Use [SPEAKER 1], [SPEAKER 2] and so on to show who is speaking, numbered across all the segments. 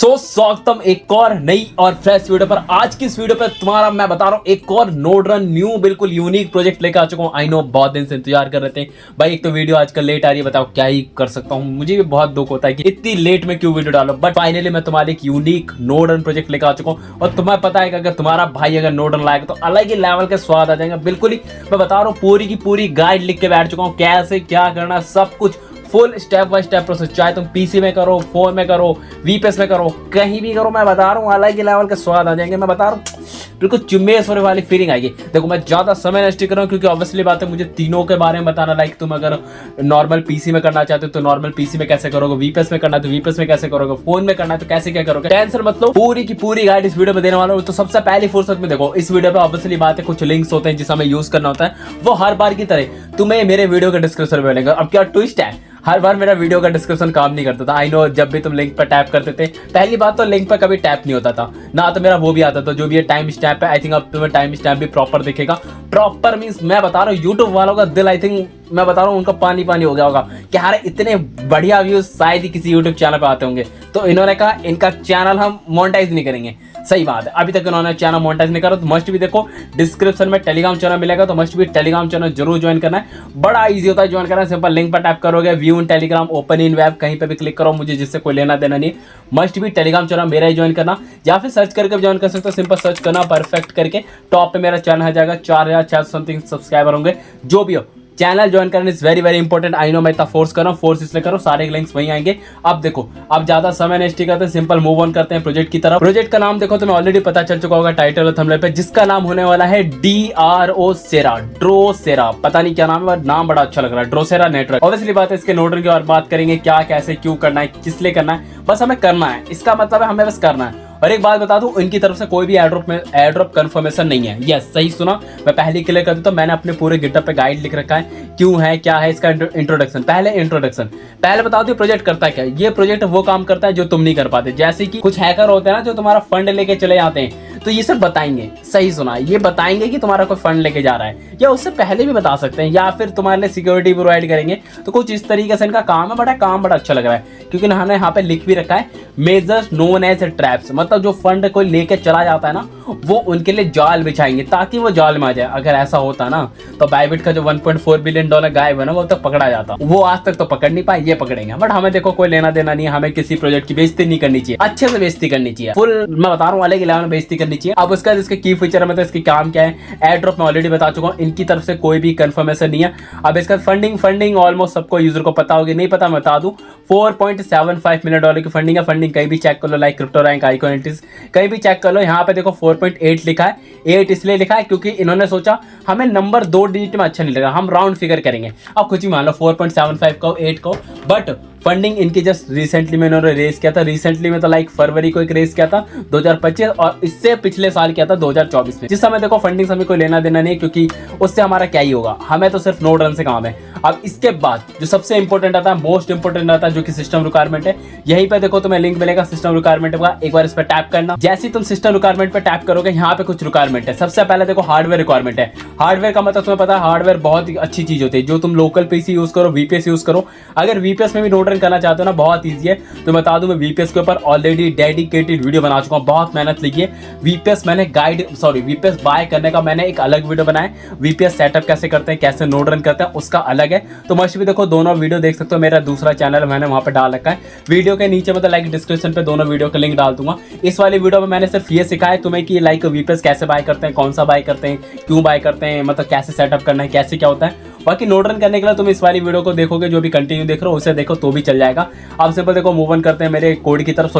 [SPEAKER 1] स्वागतम एक और नई और फ्रेश वीडियो पर। आज की इस वीडियो पर तुम्हारा मैं बता रहा हूँ एक और नोड रन न्यू बिल्कुल यूनिक प्रोजेक्ट लेकर आ चुका हूँ। आई नो बहुत दिन से इंतजार कर रहे थे भाई, एक तो वीडियो आजकल लेट आ रही है, बताओ क्या ही कर सकता हूँ। मुझे भी बहुत दुख होता है कि इतनी लेट में क्यों वीडियो डालो, बट फाइनली मैं तुम्हारे एक यूनिक नोड रन प्रोजेक्ट लेकर आ चुका हूँ। और तुम्हें पता है कि अगर तुम्हारा भाई अगर नोड रन लाएगा तो अलग ही लेवल के स्वाद आ जाएगा। बिल्कुल ही मैं बता रहा हूँ, पूरी की पूरी गाइड लिख के बैठ चुका हूँ, कैसे क्या करना, सब कुछ full step by step process. चाहे तुम पीसी में करो, फोन में करो, वीपीएस में करो, कहीं भी करो, मैं बता रहा हूँ अलग ही लेवल के स्वाद आ जाएंगे। मैं बता रहा हूँ बिल्कुल चुम्बेश्वरी वाली फीलिंग आएगी। देखो मैं ज्यादा समय नष्ट कर रहा हूँ क्योंकि ऑब्वियसली बात है मुझे तीनों के बारे में बताना। लाइक तुम अगर नॉर्मल पीसी में करना चाहते हो तो नॉर्मल पीसी में कैसे करोगे, वीपीएस में करना है तो वीपीएस में कैसे करोगे, फोन में करना है तो कैसे क्या करोगे। टेंशन मत लो, पूरी की पूरी गाइड इस वीडियो में देने वाला हूँ। तो सबसे पहली फुर्सत में देखो, इस वीडियो पे ऑब्वियसली बात है कुछ लिंक्स होते हैं जिसे हमें यूज करना होता है, वो हर बार की तरह तुम्हें मेरे वीडियो के डिस्क्रिप्शन में मिलेगा। अब क्या ट्विस्ट है, हर बार मेरा वीडियो का डिस्क्रिप्शन काम नहीं करता था। आई नो, जब भी तुम लिंक पर टैप करते थे, पहली बात तो लिंक पर कभी टैप नहीं होता था ना, तो मेरा वो भी आता था जो भी ये टाइम स्टैम्प है। आई थिंक अब तुम्हें टाइम स्टैम्प भी प्रॉपर दिखेगा। प्रॉपर मींस मैं बता रहा हूँ यूट्यूब वालों का दिल, आई थिंक मैं बता रहा हूँ उनका पानी पानी हो गया होगा कि यार इतने बढ़िया व्यूज शायद ही किसी यूट्यूब चैनल पे आते होंगे। तो इन्होंने कहा इनका चैनल हम मोनेटाइज नहीं करेंगे। सही बात है, अभी तक इन्होंने चैनल मोनेटाइज नहीं करा तो मस्ट भी देखो डिस्क्रिप्शन में टेलीग्राम चैनल मिलेगा, तो मस्ट भी टेलीग्राम चैनल जरूर ज्वाइन करना है। बड़ा इजी होता है ज्वाइन करना, सिंपल लिंक पर टैप करोगे, view in Telegram, open in web, कहीं पे भी क्लिक करो, मुझे जिससे कोई लेना देना नहीं। मस्ट भी टेलीग्राम चैनल मेरा ही ज्वाइन करना, या फिर सर्च करके भी ज्वाइन कर सकते हो। सिंपल सर्च करना परफेक्ट करके, टॉप पे मेरा चैनल आ जाएगा, 4,600 समथिंग सब्सक्राइबर होंगे। जो भी हो चैनल ज्वाइन करना is very very important. I know मैं इतना फोर्स कर रहा हूँ, फोर्स इसलिए करो, सारे लिंक्स वहीं आएंगे। अब देखो, अब ज्यादा समय नहीं करते, सिंपल मूव ऑन करते हैं प्रोजेक्ट की तरफ। प्रोजेक्ट का नाम देखो तुम्हें ऑलरेडी पता चल चुका होगा टाइटल और थंबनेल पे, जिसका नाम होने वाला है ड्रोसेरा। ड्रोसेरा पता नहीं क्या नाम है, नाम बड़ा अच्छा लग रहा है, ड्रोसेरा नेटवर्क। ऑब्वियसली बात है इसके नोड रन की और बात करेंगे, क्या कैसे क्यों करना है, किस लिए करना है, बस हमें करना है। इसका मतलब है हमें बस करना है। और एक बात बता दूं, इनकी तरफ से कोई भी एयरड्रॉप कंफर्मेशन नहीं है। यस सही सुना, मैं पहले क्लियर कर दूं तो मैंने अपने पूरे गिटहब पे गाइड लिख रखा है, क्यों है क्या है इसका इंट्रोडक्शन। पहले बता दूं प्रोजेक्ट करता है क्या। ये प्रोजेक्ट वो काम करता है जो तुम नहीं कर पाते। जैसे कि कुछ हैकर होते हैं ना जो तुम्हारा फंड लेके चले जाते हैं, तो ये सब बताएंगे। सही सुना, ये बताएंगे कि तुम्हारा कोई फंड लेके जा रहा है, या उससे पहले भी बता सकते हैं, या फिर तुम्हारे लिए सिक्योरिटी प्रोवाइड करेंगे। तो कुछ इस तरीके से इनका काम है, काम बड़ा अच्छा लग रहा है क्योंकि हमने यहाँ पे लिख भी रखा है मेजर्स नोन एज ट्रैप्स। मतलब जो फंड कोई लेके चला जाता है ना, वो उनके लिए जाल बिछाएंगे ताकि वो जाल में आ जाए। अगर ऐसा होता ना तो बाइबिट का जो 1.4 बिलियन डॉलर गायब है ना, वो अब तक पकड़ा जाता। वो आज तक तो पकड़ नहीं पाए, ये पकड़ेंगे। बट हमें देखो कोई लेना देना नहीं है, हमें किसी प्रोजेक्ट की बेइज्जती नहीं करनी चाहिए, अच्छे से बेइज्जती करनी चाहिए। फुल मैं बता रहा हूँ अलग लेवल में बेइज्जती करनी चाहिए। अब उसका इसके की फीचर में तो इसके काम क्या है, एयरड्रॉप में ऑलरेडी बता चुका हूँ, इनकी तरफ से कोई भी कंफर्मेशन नहीं है। अब इसका फंडिंग ऑलमोस्ट सबको यूजर को पता होगी, नहीं पता मैं बता दूं, 4.75 मिलियन डॉलर की फंडिंग है। फंडिंग कहीं भी चेक कर लो, लाइक क्रिप्टो रैंक, आइकॉनिटीज, कहीं भी चेक कर लो। यहाँ पे देखो 4.8 लिखा है। 8 इसलिए लिखा है क्योंकि इन्होंने सोचा हमें नंबर 2 डिजिट में अच्छा नहीं लगा, हम राउंड फिगर करेंगे। अब कुछ भी मान लो 4.75 को 8 को, बट फंडिंग इनकी जस्ट रिसेंटली में इन्होंने रेस किया था। रिसेंटली में तो लाइक फरवरी को एक रेस किया था 2025, और इससे पिछले साल किया था 2024 में। जिस समय देखो फंडिंग से हमें कोई लेना देना नहीं है क्योंकि उससे हमारा क्या ही होगा, हमें तो सिर्फ नोड रन से काम है। अब इसके बाद जो सबसे इंपॉर्टेंट आता है, मोस्ट इंपॉर्टेंट आता है, जो कि सिस्टम रिक्वायरमेंट है। यहीं पे देखो तुम्हें लिंक मिलेगा सिस्टम रिक्वायरमेंट का, एक बार इस पर टैप करना। जैसे ही तुम सिस्टम रिक्वायरमेंट पे टैप करोगे, यहाँ पे कुछ रिक्वायरमेंट है। सबसे पहले देखो हार्डवेयर रिक्वायरमेंट है। हार्डवेयर का मतलब तुम्हें पता है, हार्डवेयर बहुत ही अच्छी चीज होती है। जो तुम लोकल पीसी यूज करो, वीपीएस यूज करो। अगर वीपीएस में भी नोड रन करना चाहते हो ना, बहुत ईजी है। तो बता दूं मैं वीपीएस के ऊपर ऑलरेडी डेडिकेटेड वीडियो बना चुका हूं, बहुत मेहनत लगी है। वीपीएस वीपीएस बाय करने का मैंने एक अलग वीडियो बनाया है। वीपीएस सेटअप कैसे करते हैं, कैसे नोड रन करते हैं, उसका अलग है। तो मस्ट भी देखो, दोनों वीडियो देख सकते हो। मेरा दूसरा चैनल मैंने वहां पे डाल रखा है, वीडियो के नीचे मतलब लाइक डिस्क्रिप्शन पे दोनों वीडियो का लिंक डाल दूंगा। इस वाली वीडियो में मैंने सिर्फ ये सिखाया है तुम्हें कि लाइक वीपीएस कैसे बाय करते हैं, कौन सा बाय करते हैं, क्यों बाय करते हैं, मतलब कैसे सेटअप करना है, कैसे क्या होता है। बाकी नोड रन करने के लिए तुम इस वाली वीडियो को देखोगे, जो भी कंटिन्यू देख रहे हो उसे देखो तो भी चल जाएगा। अब सिंपल देखो मूव ऑन करते हैं मेरे कोड की तरफ,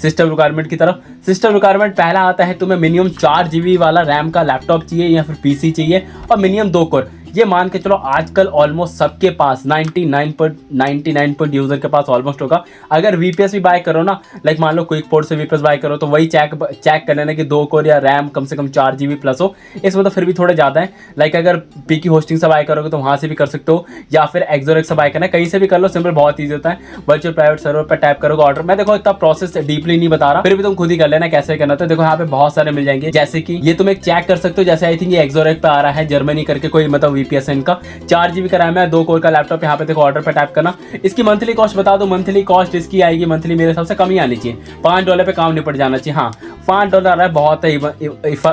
[SPEAKER 1] सिस्टम रिक्वायरमेंट की तरफ। सिस्टम रिक्वायरमेंट पहला आता है, तुम्हें मिनिमम 4 GB वाला रैम का लैपटॉप चाहिए या फिर पीसी चाहिए, और मिनिमम 2 कोर। ये मान के चलो आजकल ऑलमोस्ट सबके पास 99.99 यूजर के पास ऑलमोस्ट होगा। अगर वीपीएस भी बाय करो ना, लाइक मान लो क्विक पोर्ट से वीपीएस बाय करो, तो वही चेक कर लेना कि 2 कोर या रैम कम से कम 4 GB प्लस हो। इसमें तो फिर भी थोड़े ज़्यादा है। लाइक अगर पीकी होस्टिंग से बाय करोगे तो वहाँ से भी कर सकते हो, या फिर एक्सोरेक्स से बाय करना है, कहीं से भी कर लो। सिंपल बहुत ईजी होता है। वर्चुअल प्राइवेट सर्वर पर टैप करोगे ऑर्डर। मैं देखो इतना प्रोसेस डीपली नहीं बता रहा, फिर भी तुम खुद ही कर लेना कैसे करना। तो देखो यहाँ पे बहुत सारे मिल जाएंगे, जैसे कि ये तुम एक चेक कर सकते हो। जैसे आई थिंक ये एक्सोरेक्स पे आ रहा है, जर्मनी करके कोई मतलब VPS है इनका, 4 GB का रैम है, 2 कोर का लैपटॉप। यहाँ पे देखो ऑर्डर पे टैप करना। इसकी मंथली कॉस्ट बता दो, मंथली कॉस्ट इसकी आएगी मंथली मेरे हिसाब से कम ही आनी चाहिए, $5 पे काम निपट जाना चाहिए। हाँ $5 है, बहुत है,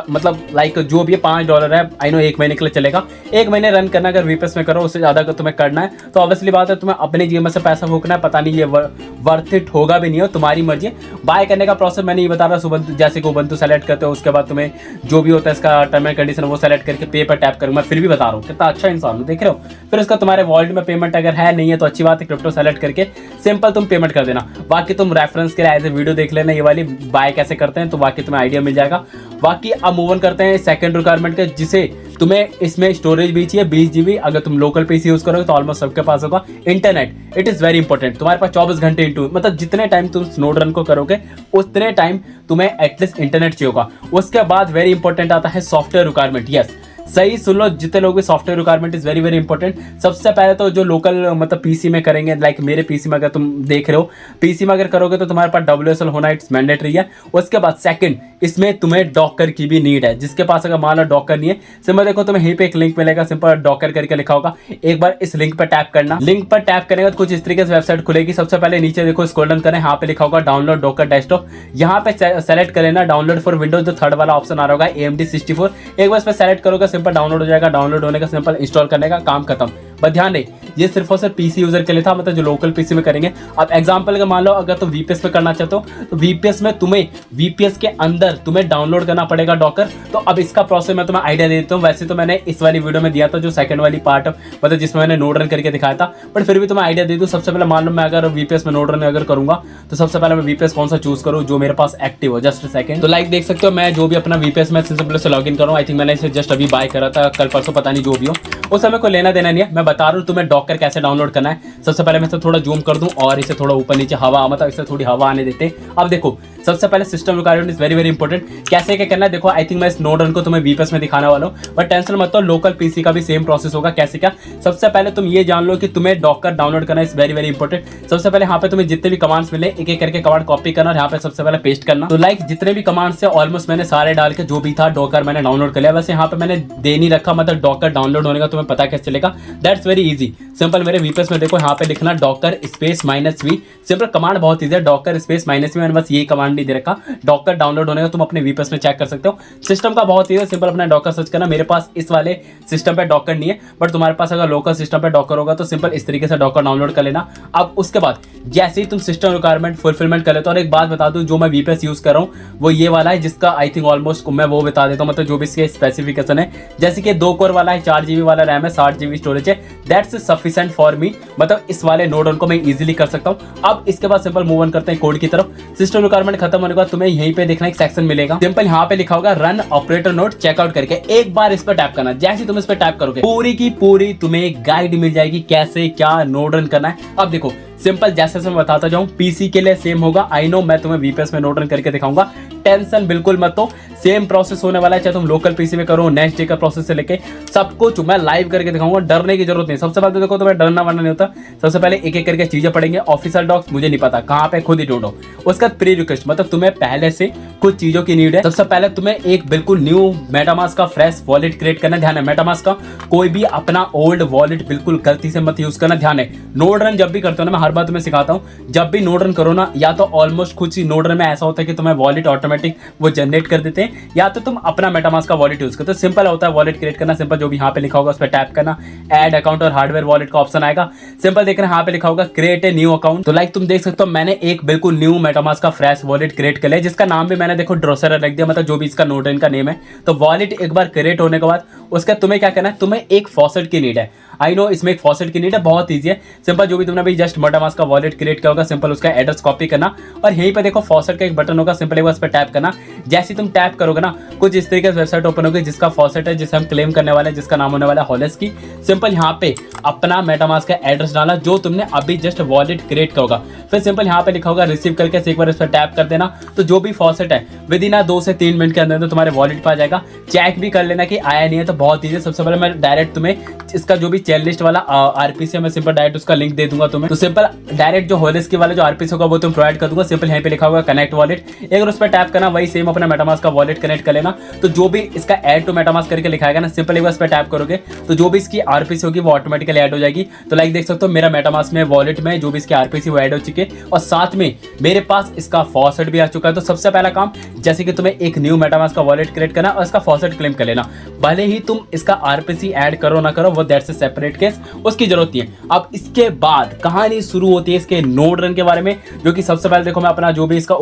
[SPEAKER 1] मतलब लाइक जो भी है $5 है। आई नो 1 महीने के लिए चलेगा, 1 महीने रन करना अगर VPS में करो, उससे ज़्यादा अगर तुम्हें करना है तो ऑब्वियसली बात है तुम्हें अपने जेब में से पैसा फूकना है। पता नहीं ये वर्थ इट होगा भी नहीं हो, तुम्हारी मर्जी है। बाय करने का प्रोसेस मैंने ये बता रहा, सुबंतु जैसे को उबंटू सेलेक्ट करते हो, उसके बाद तुम्हें जो भी होता है इसका टर्म एंड कंडीशन वो सेलेक्ट करके पे पर टैप करूँ। मैं फिर भी बता रहा हूँ कितना अच्छा इंसान हूँ, देख रहे हो। फिर उसका तुम्हारे वॉलेट में पेमेंट अगर है नहीं है तो अच्छी बात है, क्रिप्टो सेलेक्ट करके सिंपल तुम पेमेंट कर देना। बाकी तुम रेफरेंस के लिए एज ए वीडियो देख लेना ये वाली बाय कैसे करते हैं, तो बाकी तुम्हें आइडिया मिल जाएगा। बाकी अब मूव ऑन करते हैं सेकंड रिक्वायरमेंट के, जिसे तुम्हें इसमें स्टोरेज भी चाहिए 20 GB। अगर तुम लोकल पीसी यूज करोगे तो ऑलमोस्ट सबके पास होगा। Internet it is very important, तुम्हारे पास 24 घंटे इंटू, मतलब जितने टाइम तुम स्नोडरन को करोगे उतने टाइम तुम्हें एटलीस्ट इंटरनेट चाहिए होगा। उसके बाद वेरी इंपॉर्टेंट आता है सॉफ्टवेयर रिक्वायरमेंट। यस सही सुन लो, जितने लोग भी software requirement is very very important. सबसे पहले तो जो लोकल मतलब पीसी में करेंगे, लाइक मेरे पीसी में अगर तुम देख रहे हो, पीसी में अगर करोगे तो तुम्हारे पास WSL होना इट्स मैंडेटरी है। उसके बाद सेकंड, इसमें तुम्हें डॉकर की भी नीड है। जिसके पास अगर मान लो डॉकर नहीं है, सिंपल देखो तुम्हें यहीं पे एक लिंक मिलेगा, सिंपल डॉकर करके लिखा होगा, एक बार इस लिंक पर टैप करना। लिंक पर टैप करेगा तो कुछ इस तरीके से वेबसाइट खुलेगी। सबसे पहले नीचे देखो स्क्रॉल डाउन करें, यहाँ पे लिखा होगा डाउनलोड डॉकर डेस्कटॉप। यहाँ पे सेलेक्ट कर लेना डाउनलोड फॉर विंडोज, जो थर्ड वाला ऑप्शन आ रहा होगा AMD 64। एक बार इस पर सेलेक्ट करोगे सिंपल डाउनलोड हो जाएगा। डाउनलोड होने का सिंपल इंस्टॉल करने का काम खत्म। बस ध्यान दे ये सिर्फ और सिर्फ पीसी यूजर के लिए था, मतलब जो लोकल पीसी में करेंगे। अब एग्जांपल अगर मान लो अगर तुम VPS में करना चाहते हो तो VPS में तुम्हें VPS के अंदर तुम्हें डाउनलोड करना पड़ेगा डॉकर। तो अब इसका प्रोसेस मैं तुम्हें आइडिया दे देता हूँ। वैसे तो मैंने इस वाली वीडियो में दिया था जो सेकंड वाली पार्ट, मतलब जिसमें मैंने नोड रन करके दिखाया था, बट फिर भी तुम्हें आइडिया दे दूँ। सबसे पहले मान लो मैं अगर VPS में नोड रन अगर करूंगा तो सबसे पहले मैं VPS कौन सा चूज करूँ जो मेरे पास एक्टिव हो। जस्ट सेकंड, तो लाइक देख सकते हो मैं जो भी अपना VPS में सिंपल से लॉग इन करूँ। आई थिंक मैंने इसे जस्ट अभी बाय करा था, कल परसों पता नहीं, जो भी हो उस समय को लेना देना नहीं है। मैं बता रहा हूँ तुम्हें डॉकर कैसे डाउनलोड करना है। सबसे पहले मैं इसे थोड़ा जूम कर दूं और इसे थोड़ा ऊपर नीचे हवा, मतलब इसे थोड़ी हवा आने देते हैं। अब देखो सबसे पहले system requirement is very very important. कैसे क्या करना है देखो, आई थिंक मैं इस नोड रन को तुम्हें VPS में दिखाने वाला हूँ, बट टेंशन मत लो, लोकल पीसी का भी सेम प्रोसेस होगा। कैसे क्या, सबसे पहले तुम ये जान लो कि तुम्हें डॉकर डाउनलोड करना इज वेरी वेरी इंपॉर्टेंट। सबसे पहले यहाँ पे तुम्हें जितने भी कमांड्स मिले एक एक करके कमांड कॉपी करना और यहाँ पे सबसे पहले पेस्ट करना। तो लाइक जितने भी कमांड्स है ऑलमोस्ट मैंने सारे डाल के जो भी था डॉकर मैंने डाउनलोड कर लिया। वैसे यहाँ पे मैंने दे नहीं रखा, मतलब डॉकर डाउनलोड होने का तुम्हें पता कैसे चलेगा। दैट्स वेरी इजी, सिंपल मेरे VPS में देखो यहाँ पे लिखना Docker space -v। Simple command बहुत ईजी है, डॉकर स्पेस -v। मैंने बस ये कमांड नहीं दे रखा। डॉकर डाउनलोड होने का तुम अपने VPS में चेक कर सकते हो। सिस्टम का बहुत ईजी है, सिंपल अपना डॉकर सर्च करना। मेरे पास इस वाले सिस्टम पे डॉकर नहीं है, बट तुम्हारे पास अगर लोकल सिस्टम पे डॉकर होगा तो सिंपल इस तरीके से डॉकर डाउनलोड कर लेना। अब उसके बाद जैसे ही तुम सिस्टम रिक्वायरमेंट फुलफिलमेंट कर लेते हो, और एक बात बता दूं जो मैं VPS यूज कर रहा हूँ वो ये वाला है, जिसका आई थिंक ऑलमोस्ट मैं वो बता देता हूँ, मतलब जो भी इसके स्पेसिफिकेशन है। जैसे कि 2 कोर वाला है, 4 GB वाला रैम है, 60 GB स्टोरेज है। दैट्स सफिशिएंट फॉर मी, मतलब इस वाले नोड ऑन को मैं इजीली कर सकता हूँ। अब इसके बाद सिंपल मूव ऑन करते हैं कोड की तरफ। सिस्टम रिक्वायरमेंट खत्म होने के बाद तुम्हें यहीं पे देखना एक सेक्शन मिलेगा, सिंपल यहाँ पे लिखा होगा रन ऑपरेटर नोड चेकआउट करके। एक बार इस पर टैप करना। जैसे तुम इस पर टैप करोगे पूरी की पूरी तुम्हें गाइड मिल जाएगी कैसे क्या नोड रन करना है। अब देखो सिंपल जैसे मैं बताता जाऊं, पीसी के लिए सेम होगा। आई नो मैं तुम्हें VPS में नोड रन करके दिखाऊंगा, टेंशन बिल्कुल मत हो, सेम प्रोसेस होने वाला है। चाहे तुम लोकल पीसी में करो, नेक्स्ट डे का प्रोसेस से लेके सब कुछ मैं लाइव करके दिखाऊंगा, डरने की जरूरत नहीं। सबसे पहले तो देखो तुम्हें डरना वरना नहीं होता। सबसे पहले एक एक करके चीजें पढ़ेंगे। ऑफिशियल डॉक्स मुझे नहीं पता कहाँ पे, खुद ही ढूंढो। उसका प्री रिक्वेस्ट, मतलब तुम्हें पहले से कुछ चीजों की नीड है। सबसे पहले तुम्हें एक बिल्कुल न्यू मेटामास्क का फ्रेश वॉलेट क्रिएट करना। ध्यान है मेटामास्क का कोई भी अपना ओल्ड वॉलेट बिल्कुल गलती से मत यूज करना। ध्यान है नोड रन जब भी करते हो ना, मैं हर बार तुम्हें सिखाता हूँ, जब भी नोड रन करो ना, या तो ऑलमोस्ट कुछ ही नोड रन में ऐसा होता है कि तुम्हें वॉलेट ऑटोमेटिक वो जनरेट कर देते हैं, या तो तुम अपना मेटामास्क का वॉलेट यूज करते हो। सिंपल होता है वॉलेट क्रिएट करना। सिंपल जो भी यहाँ पे लिखा होगा उस पर टैप करना, ऐड अकाउंट और हार्डवेयर वॉलेट का ऑप्शन आएगा। सिंपल देख रहे हैं यहाँ पे लिखा होगा क्रिएट ए न्यू अकाउंट। तो लाइक तुम देख सकते हो मैंने एक बिल्कुल न्यू मेटामास्क का फ्रेश वॉलेट क्रिएट कर लिया, जिसका नाम भी मैंने देखो ड्रोसर रख दिया, मतलब जो भी इसका नोड रन का नेम है। तो वॉलेट एक बार क्रिएट होने के बाद उसका तुम्हें क्या करना है, तुम्हें एक फॉसेट की नीड है। आई नो इसमें एक फॉसेट की नीड है, बहुत ईजी है। सिंपल जो भी तुमने भाई जस्ट मेटामास्क का वॉलेट क्रिएट किया होगा, सिंपल उसका एड्रेस कॉपी करना और यहीं पे देखो फॉसेट का एक बटन होगा, सिंपल एक बार इस पर टैप करना। जैसे तुम टैप करोगे ना, कुछ इस तरीके से वेबसाइट ओपन होगी जिसका फॉसेट है, जिसे हम क्लेम करने वाले हैं, जिसका नाम होने वाला है हॉलेस्की। सिंपल यहाँ पे अपना मेटामास्क का एड्रेस डाला जो तुमने अभी जस्ट वॉलेट क्रिएट किया होगा। फिर सिंपल यहाँ पे लिखा होगा रिसीव करके एक बार इस पर टैप कर देना। तो जो भी फॉसेट है विद इन 2 से 3 मिनट के अंदर तुम्हारे वॉलेट पर आ जाएगा। चेक भी कर लेना कि आया नहीं है, तो बहुत ईजी। सबसे पहले मैं डायरेक्ट तुम्हें इसका जो भी चेन लिस्ट वाला आरपीसी मैं सिंपल डायरेक्ट उसका लिंक दे दूंगा तुम्हें। तो सिंपल डायरेक्ट जो होलिस्की वाला जो आरपीसी होगा वो तुम प्रोवाइड कर दूंगा। सिंपल यहाँ पे लिखा होगा कनेक्ट वॉलेट, एक बार उस पर टैप करना, वही सेम अपना मेटामास्क का वॉलेट कनेक्ट कर लेना। तो जो भी इसका ऐड टू मेटामास्क करके लिखाएगा ना, सिंपल एक बार इस पर टैप करोगे तो जो भी इसकी आरपीसी होगी वो ऑटोमेटिकली ऐड हो जाएगी। तो लाइक देख सकते हो मेरा मेटामास्क में वॉलेट में जो भी इसकी आरपीसी वो ऐड हो चुके और साथ में मेरे पास इसका फॉसेट भी आ चुका है। तो सबसे पहला काम जैसे कि तुम्हें एक न्यू मेटामास्क का वॉलेट क्रिएट करना और इसका फॉसेट क्लेम कर लेना। भले ही तुम इसका आरपीसी ऐड करो ना करो वो दैट्स अ सेपरेट केस, उसकी जरूरत नहीं है। अब इसके बाद कहानी शुरू होती है इसके नोड रन के बारे में, जो कि सबसे पहले देखो मैं अपना जो भी इसका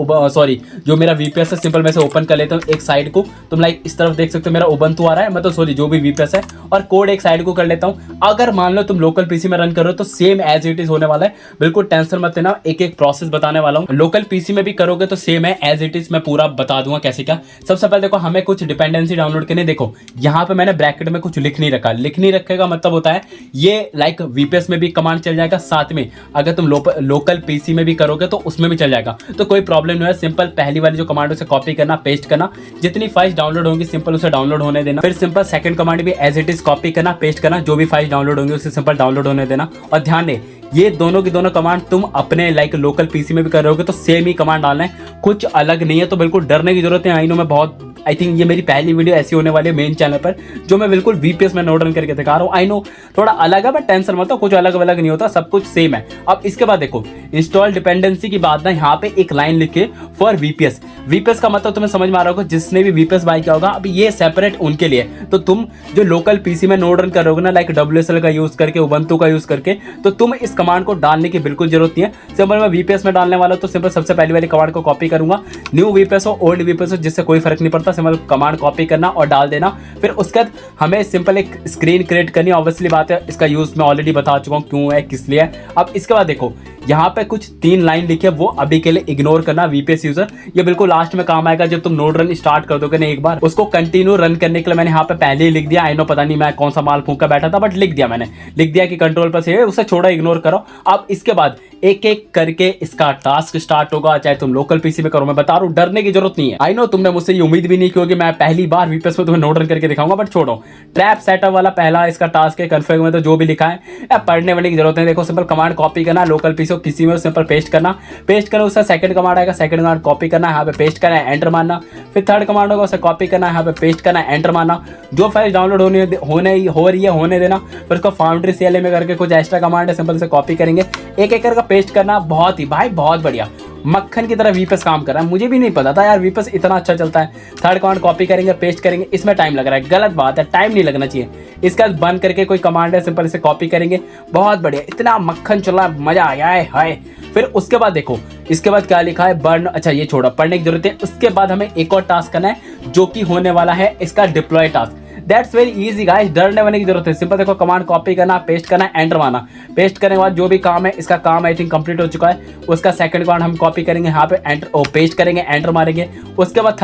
[SPEAKER 1] जो मेरा वीपीएस है सिंपल मैं से ओपन कर लेता हूँ एक साइड को। तुम लाइक इस तरफ देख सकते हो मेरा उबंटू आ रहा है, मतलब सॉरी जो भी वीपीएस है, और कोड एक साइड को कर लेता हूँ। अगर मान लो तुम लोकल पीसी में रन कर रहे हो तो सेम एज इट इज होने वाला है, बिल्कुल टेंशन मत लेना, एक एक प्रोसेस बताने वाला हूँ। लोकल पीसी में भी करोगे तो सेम है एज इट इज, मैं पूरा बता दूंगा कैसे क्या। सबसे पहले देखो हमें कुछ डिपेंडेंसी डाउनलोड करने, देखो यहाँ पे मैंने ब्रैकेट में कुछ लिख नहीं रखा। लिख नहीं रखेगा मतलब होता है ये लाइक वीपीएस में भी कमांड चल जाएगा, साथ में अगर तुम लोकल पीसी में भी करोगे तो उसमें भी चल जाएगा, तो कोई प्रॉब्लम नहीं है। सिंपल पहली वाली जो कमांड उसे कॉपी करना, पेस्ट करना, जितनी फाइल्स डाउनलोड होंगी सिंपल उसे डाउनलोड होने देना। फिर सिंपल सेकंड कमांड भी एज इट इज कॉपी करना, पेस्ट करना, जो भी फाइल्स डाउनलोड होंगी उसे सिंपल डाउनलोड होने देना। और ध्यान दे ये दोनों की दोनों कमांड तुम अपने लाइक लोकल पीसी में भी कर रहे होगे तो सेम ही कमांड डालना है, कुछ अलग नहीं है, तो बिल्कुल डरने की जरूरत है। आई नो मैं बहुत आई थिंक ये मेरी पहली वीडियो ऐसी होने वाली है मेन चैनल पर जो मैं बिल्कुल वीपीएस में नोट रन करके दिखा रहा हूँ। आई नो थोड़ा अलग है बट टेंशन मत लो, कुछ अलग अलग नहीं होता, सब कुछ सेम है। अब इसके बाद देखो इंस्टॉल डिपेंडेंसी की बात ना, यहाँ पे एक लाइन लिखे फॉर वीपीएस। वीपीएस का मतलब तुम्हें समझ में आ रहा होगा, जिसने भी वीपीएस बाय किया होगा, अब ये सेपरेट उनके लिए। तो तुम जो लोकल पीसी में नोट रन कर रहे हो ना लाइक WSL का यूज करके, उबंटू का यूज करके, तो तुम इस कमांड को डालने की बिल्कुल जरूरत नहीं है। सिंपल मैं वीपीएस में डालने वाला तो सिंपल सबसे पहली वाली कमांड को कॉपी करूंगा, न्यू वीपीएस हो ओल्ड वीपीएस हो जिससे कोई फर्क नहीं पड़ता, सिंपल कमांड कॉपी करना और डाल देना। फिर उसके बाद हमें सिंपल एक स्क्रीन क्रिएट करनी, ऑब्वियसली बात है इसका यूज मैं ऑलरेडी बता चुका हूँ क्यों है किस लिए है। अब इसके बाद देखो यहाँ पे कुछ 3 लाइन लिखी है, वो अभी के लिए इग्नोर करना वीपीएस यूजर, ये बिल्कुल लास्ट में काम आएगा जब तुम नोड रन स्टार्ट कर दोगे ना एक बार। उसको कंटिन्यू रन करने के लिए मैंने यहाँ पे पहले ही लिख दिया। आई नो पता नहीं मैं कौन सा माल फूंक कर बैठा था बट लिख दिया, मैंने लिख दिया कि कंट्रोल पर से उसे छोड़ा, इग्नोर करो। अब इसके बाद एक एक करके इसका टास्क स्टार्ट होगा, चाहे तुम लोकल पीसी में करो, मैं बता रहा हूँ डरने की जरूरत नहीं है। आई नो तुमने मुझसे ये उम्मीद भी नहीं की होगी मैं पहली बार वीपीएस में तुम्हें नोड रन करके दिखाऊंगा, बट छोड़ो। ट्रैप सेटअप वाला पहला इसका टास्क है, कन्फिग में तो जो भी लिखा है पढ़ने वाले की जरूरत है। देखो सिंपल कमांड कॉपी करना, लोकल पीसी हो किसी में सिंपल पेस्ट करना, पेस्ट करना, उसका सेकंड कमांड आएगा, सेकंड कमांड कॉपी करना, यहाँ पे पेस्ट करना है, एंटर मारना। फिर थर्ड कमांड होगा उसे कॉपी करना है, यहाँ पे पेस्ट करना है, एंटर मारना। जो फाइल डाउनलोड हो रही है होने देना। फिर उसको फाउंड्री CLI में करके कुछ एक्स्ट्रा कमांड है सिंपल से कॉपी करेंगे, एक एक करके पेस्ट करना। बहुत ही भाई बहुत बढ़िया, मक्खन की तरह वीपीएस काम कर रहा है, मुझे भी नहीं पता था यार वीपीएस इतना अच्छा चलता है। थर्ड कमांड कॉपी करेंगे, पेस्ट करेंगे, इसमें टाइम लग रहा है, गलत बात है, टाइम नहीं लगना चाहिए। इसका बंद करके कोई कमांड है सिंपल इसे कॉपी करेंगे, बहुत बढ़िया, इतना मक्खन चला मजा आ गया है हाय। फिर उसके बाद देखो इसके बाद क्या लिखा है, बर्न, अच्छा ये छोड़ो पढ़ने की जरूरत है। उसके बाद हमें एक और टास्क करना है जो कि होने वाला है इसका deploy task. That's very easy guys, डरने वाले की जरूरत है। सिंपल देखो कमांड कॉपी करना, पेस्ट करना, एंटर मारना। पेस्ट करने के बाद जो भी काम है इसका काम आई थिंक कंप्लीट हो चुका है। उसका सेकंड कमांड हम कॉपी करेंगे, यहाँ पे एंटर पेस्ट करेंगे, एंटर मारेंगे। उसके बाद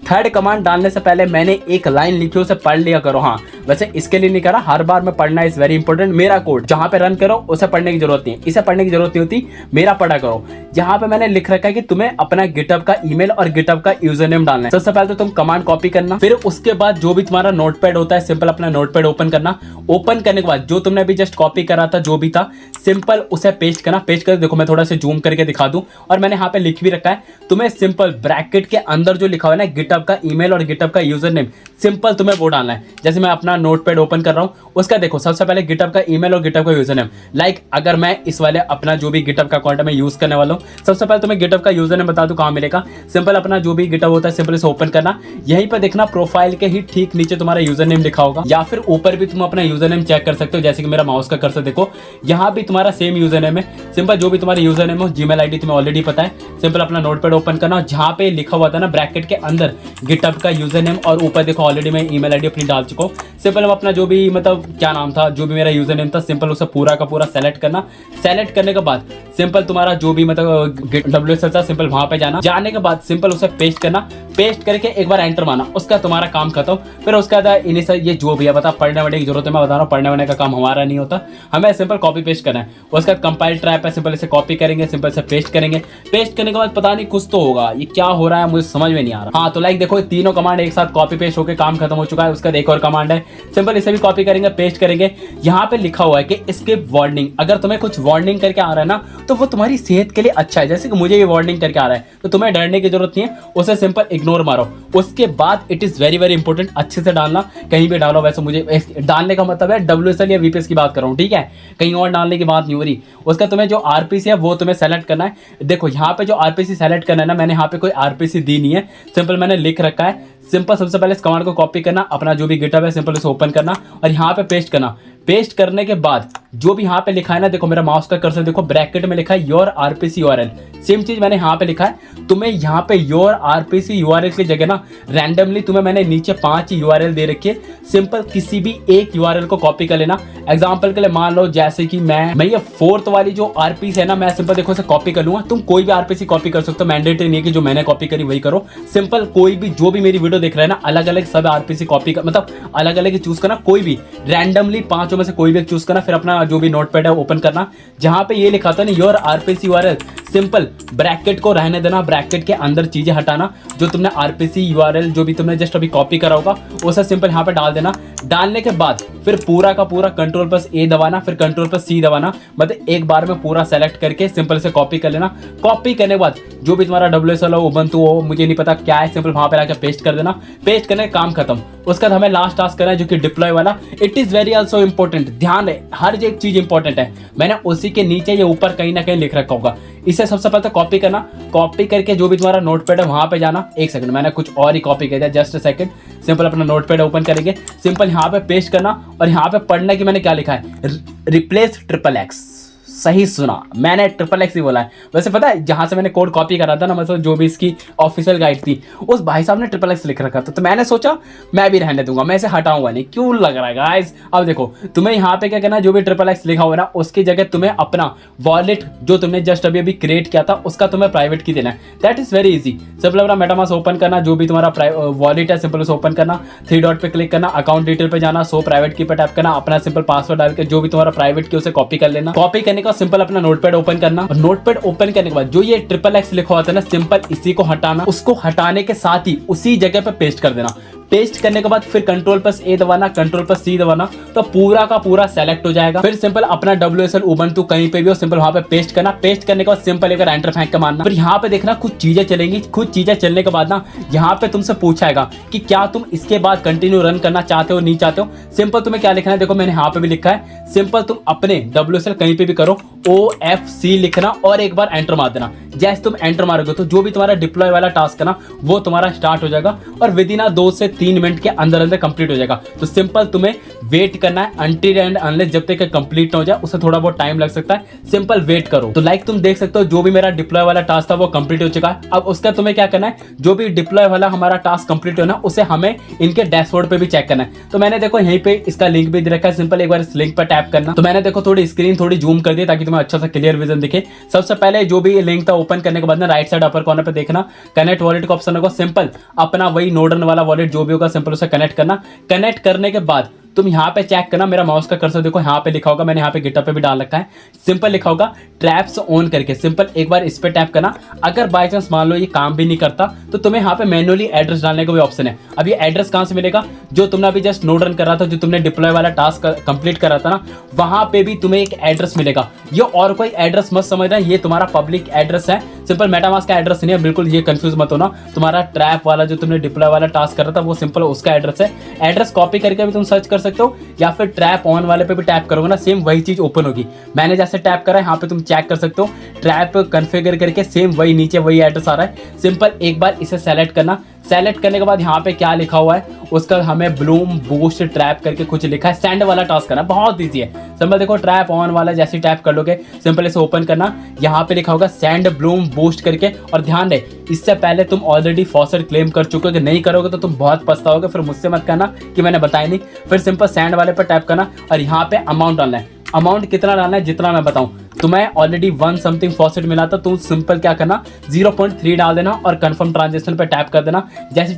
[SPEAKER 1] थर्ड कमांड डालने से पहले मैंने एक लाइन लिखी उसे पढ़ लिया करो। हाँ वैसे इसके लिए नहीं करा, हर बार में पढ़ना इज वेरी इंपॉर्टेंट। मेरा कोड जहाँ पे रन करो उसे पढ़ने की जरूरत नहीं है, इसे पढ़ने की जरूरत नहीं होती, मेरा पढ़ा करो। यहाँ पे मैंने लिख रखा है कि तुम्हें अपना गिटहब का ईमेल और गिटहब का यूजर नेम डालना है। सबसे पहले तो तुम कमांड कॉपी करना, फिर उसके बाद जो भी तुम्हारा नोटपैड होता है सिंपल अपना नोटपैड ओपन करना। ओपन करने के बाद जो तुमने अभी जस्ट कॉपी करा था जो भी था सिंपल उसे पेस्ट करना। पेस्ट कर देखो मैं थोड़ा सा जूम करके दिखा दूं, और मैंने यहाँ पे लिख भी रखा है, तुम्हें सिंपल ब्रैकेट के अंदर जो लिखा हुआ है ना गिटहब का ईमेल और गिटहब का यूजर नेम, सिंपल तुम्हें वो डालना है। जैसे मैं अपना नोटपैड ओपन कर रहा हूँ, उसका देखो सबसे पहले गिटहब का ईमेल और गिटहब का यूजर नेम। लाइक अगर मैं इस वाले अपना जो भी गिटहब का अकाउंट मैं यूज करने वाला हूँ, सबसे पहले तुम्हें गिटहब का यूजर नेम बता दूं कहाँ मिलेगा। सिंपल अपना जो भी गिटहब होता है सिंपल इसे ओपन करना, यहीं पर देखना प्रोफाइल के ही ठीक नीचे तुम्हारा यूजर नेम लिखा होगा, या फिर ऊपर भी तुम अपना यूजर नेम चेक कर सकते हो। जैसे कि मेरा माउस का कर्सर देखो, यहाँ भी तुम्हारा सेम यूजर नेम है। सिंपल जो भी तुम्हारा यूजर नेम हो, जीमेल आईडी तुम्हें ऑलरेडी पता है, सिंपल अपना नोटपैड ओपन करना, जहाँ पे लिखा हुआ था ना ब्रैकेट के अंदर गिटहब का यूजर नेम, और ऊपर देखो ऑलरेडी मैं ईमेल आईडी अपनी डाल चुका हूँ। सिंपल हम अपना जो भी मतलब क्या नाम था, जो भी मेरा यूजर नेम था, सिंपल उसे पूरा का पूरा सेलेक्ट करना। सेलेक्ट करने के बाद सिंपल तुम्हारा जो भी मतलब WSL था सिंपल वहां पे जाने के बाद सिंपल उसे पेस्ट करना, पेस्ट करके एक बार एंटर मारना, उसका तुम्हारा काम खत्म। फिर उसका इनिशियल ये जो भी है बता पढ़ने वढ़ने की जरूरत है, मैं बता रहा हूँ पढ़ने वढ़ने का काम हमारा नहीं होता, हमें सिंपल कॉपी पेस्ट करना है। उसका कंपाइल ट्रैप है, सिंपल इसे कॉपी करेंगे, सिंपल से पेस्ट करेंगे। पेस्ट करने के बाद पता नहीं कुछ तो होगा, ये क्या हो रहा है मुझे समझ में नहीं आ रहा। हाँ तो लाइक देखो तीनों कमांड एक साथ कॉपी पेस्ट होकर काम खत्म हो चुका है। उसका एक और कमांड है, सिंपल इसे भी कॉपी करेंगे, पेस्ट करेंगे। यहाँ पे लिखा हुआ है कि स्किप वार्निंग, अगर तुम्हें कुछ वार्निंग करके आ रहा है ना तो वो तुम्हारी सेहत के लिए अच्छा है। जैसे कि मुझे ये वार्निंग करके आ रहा है तो तुम्हें डरने की जरूरत नहीं है, उसे सिंपल इग्नोर मारो। उसके बाद it is very very important, अच्छे से डालना, कहीं भी डालो। वैसे मुझे डालने का मतलब है WSL या VPS की बात कर रहा हूँ, ठीक है, कहीं और डालने की बात नहीं हो रही। उसका तुम्हें जो RPC है वो तुम्हें सेलेक्ट करना है। देखो यहाँ पे जो RPC सेलेक्ट करना है ना, मैंने यहाँ पे कोई RPC दी नहीं है, सिंपल मैंने लिख रखा है। सिंपल सबसे पहले इस कमांड को कॉपी करना, अपना जो भी गिटहब है सिंपल उसे ओपन करना और यहाँ पे पेस्ट करना। पेस्ट करने के बाद जो भी यहाँ पे लिखा है ना, देखो मेरा माउस का कर्सर देखो, ब्रैकेट में लिखा है योर RPC URL, सेम चीज मैंने यहाँ पे लिखा है। तुम्हें यहाँ पे योर RPC URL की जगह ना रैंडमली तुम्हें मैंने नीचे 5 URL दे रखी है, सिंपल किसी भी एक URL को कॉपी कर लेना। एग्जाम्पल के लिए मान लो जैसे कि मैं ये 4th वाली जो RPC है ना, मैं सिंपल देखो इसे कॉपी कर लूंगा। तुम कोई भी RPC कॉपी कर सकते हो, मैंडेटरी नहीं है कि जो मैंने कॉपी करी वही करो। सिंपल कोई भी जो भी मेरी वीडियो देख रहा है ना, अलग अलग सब RPC कॉपी कर, मतलब अलग अलग चूज करना, कोई भी रैंडमली 5 में से कोई भी चूज करना। फिर अपना जो भी नोटपैड है ओपन करना, जहां पे ये लिखा था ना your RPC URL, simple bracket को रहने देना, ब्रैकेट के अंदर चीजें हटाना। जो तुमने RPC URL जो भी तुमने जस्ट अभी कॉपी करा होगा उसे सिंपल यहाँ पे डाल देना। डालने के बाद फिर पूरा का पूरा Ctrl+A दबाना, फिर Ctrl+C दबाना, मतलब एक बार में पूरा सेलेक्ट करके सिंपल से कॉपी कर लेना। कॉपी करने के बाद जो भी तुम्हारा WSL हो, उबंटू हो, मुझे नहीं पता क्या है, सिंपल वहां पे आकर पेस्ट कर देना। पेस्ट करने का काम खत्म। उसके बाद हमें लास्ट टास्क करना है जो कि डिप्लॉय वाला। It is very also important, ध्यान है हर एक चीज इंपॉर्टेंट है। मैंने उसी के नीचे ये ऊपर कहीं ना कहीं लिख रखा होगा। इसे सबसे पहले तो कॉपी करना, कॉपी करके जो भी तुम्हारा नोटपैड है वहां पे जाना। एक सेकंड, मैंने कुछ और ही कॉपी किया था, जस्ट अ सेकंड। सिंपल अपना नोटपैड ओपन करेंगे, सिंपल यहाँ पे पेस्ट करना और यहाँ पे पढ़ना कि मैंने क्या लिखा है, रिप्लेस XXX। सही सुना, मैंने XXX ही बोला है। वैसे पता है जहां से मैंने कोड कॉपी करा था ना, मतलब जो भी इसकी ऑफिशियल गाइड थी, उस भाई साहब ने XXX लिख रखा था, तो मैंने सोचा मैं भी रहने दूंगा, मैं इसे हटाऊंगा नहीं। क्यों लग रहा है गाइस? अब देखो तुम्हें यहाँ पे क्या करना है, जो भी XXX लिखा हुआ है ना उसकी जगह तुम्हें अपना वॉलेट जो तुमने जस्ट अभी क्रिएट किया था उसका तुम्हें प्राइवेट की देना है। That is very easy. Simple अपना मेटामास्क ओपन करना, जो भी तुम्हारा वॉलेट है सिंपल उसे ओपन करना, 3 डॉट पे क्लिक करना, अकाउंट डिटेल पे जाना, सो प्राइवेट की पे टैप करना, अपना सिंपल पासवर्ड डाल के जो भी तुम्हारा प्राइवेट की उसे कॉपी कर लेना। कॉपी करने का सिंपल अपना नोटपैड ओपन करना और नोटपैड ओपन करने के बाद जो ये XXX लिखा हुआ था ना, सिंपल इसी को हटाना। उसको हटाने के साथ ही उसी जगह पे पेस्ट कर देना। पेस्ट करने के बाद फिर Ctrl+A दबाना, Ctrl+C दबाना, तो पूरा का पूरा सेलेक्ट हो जाएगा। फिर सिंपल अपना WSL उबंटू कहीं पे भी हो, सिंपल वहां पे पेस्ट करना। पेस्ट करने के बाद सिंपल एक एंटर फेंक के मारना। फिर यहाँ पे देखना कुछ चीजें चलेंगी। कुछ चीजें चलने के बाद ना यहाँ पे तुमसे पूछाएगा कि क्या तुम इसके बाद कंटिन्यू रन करना चाहते हो नहीं चाहते हो। सिंपल तुम्हें क्या लिखना है, देखो मैंने यहाँ पे भी लिखा है, सिंपल तुम अपने WSL कहीं पे भी करो, OFC लिखना और एक बार एंटर मार देना। जैसे तुम एंटर मारोगे तो जो भी तुम्हारा डिप्लॉय वाला टास्क है ना वो तुम्हारा स्टार्ट हो जाएगा और विद इन 2 से 3 मिनट के अंदर अंदर कंप्लीट हो जाएगा। तो सिंपल तुम्हें वेट करना है अनटिल एंड अनलेस जब तक कंप्लीट ना हो जाए, उसे थोड़ा बहुत टाइम लग सकता है, सिंपल वेट करो। तो लाइक तुम देख सकते हो जो भी मेरा डिप्लॉय वाला टास्क था वो कंप्लीट हो चुका है। अब उसका तुम्हें क्या करना है, जो भी डिप्लॉय वाला हमारा टास्क कंप्लीट हो ना उसे हमें इनके डैशबोर्ड पे भी चेक करना है। तो मैंने देखो यहीं पे इसका लिंक भी दे रखा है, सिंपल एक बार इस लिंक पर टैप करना। तो मैंने देखो थोड़ी स्क्रीन थोड़ी जूम कर दी ताकि तुम्हें अच्छा सा क्लियर विजन दिखे। सबसे पहले जो भी लिंक था ओपन करने के बाद ना राइट साइड अपर कॉर्नर पे देखना कनेक्ट वॉलेट का ऑप्शन होगा। सिंपल अपना वही नोडन वाला वॉलेट जो भी होगा सिंपल उसे कनेक्ट करना। कनेक्ट करने के बाद तुम यहाँ पे चेक करना, मेरा माउस का कर्सर देखो यहाँ पे लिखा होगा, मैंने यहाँ पे गिटहब पे भी डाल रखा है, सिंपल लिखा होगा ट्रैप्स ऑन करके। सिंपल एक बार इस पे टैप करना। अगर बाय चांस मान लो ये काम भी नहीं करता तो तुम्हें यहाँ पे मैन्युअली एड्रेस डालने का भी ऑप्शन है। अब ये एड्रेस कहाँ से मिलेगा, जो तुमने अभी जस्ट नोड रन कर रहा था, जो तुमने डिप्लॉय वाला टास्क कंप्लीट कर रहा था ना, वहां पे भी तुम्हें एक एड्रेस मिलेगा। ये और कोई एड्रेस मत समझना, ये तुम्हारा पब्लिक एड्रेस है, सिंपल मेटामास्क का एड्रेस नहीं है, बिल्कुल ये कंफ्यूज मत होना। तुम्हारा ट्रैप वाला जो तुमने डिप्लॉय वाला टास्क कर रहा था वो सिंपल उसका एड्रेस है। एड्रेस कॉपी करके भी तुम सर्च कर सकते हो या फिर ट्रैप ऑन वाले पे भी टैप करोगे ना सेम वही चीज ओपन होगी। मैंने जैसे टैप करा है यहाँ पे तुम चेक कर सकते हो, ट्रैप कॉन्फ़िगर करके सेम वही नीचे वही एड्रेस आ रहा है। सिंपल एक बार इसे सेलेक्ट करना। सेलेक्ट करने के बाद यहाँ पे क्या लिखा हुआ है उसका हमें ब्लूम बूस्ट ट्रैप करके कुछ लिखा है, सेंड वाला टास्क करना, बहुत ईजी है। सिंपल देखो ट्रैप ऑन वाला जैसे टैप कर लोगे सिंपल इसे ओपन करना, यहाँ पे लिखा होगा सेंड ब्लूम बूस्ट करके। और ध्यान रहे इससे पहले तुम ऑलरेडी फॉसेट क्लेम कर चुके हो, कि नहीं करोगे तो तुम बहुत पछताओगे, फिर मुझसे मत कहना कि मैंने बताया नहीं। फिर सिंपल सेंड वाले पर टैप करना और यहाँ पे अमाउंट डालना है। अमाउंट कितना डालना है, जितना मैं बताऊं तुम्हें ऑलरेडी 1 समथिंग फॉसेट मिला था, तो सिंपल क्या करना 0.3 डाल देना और कंफर्म ट्रांजेक्शन पे टैप कर देना। जैसे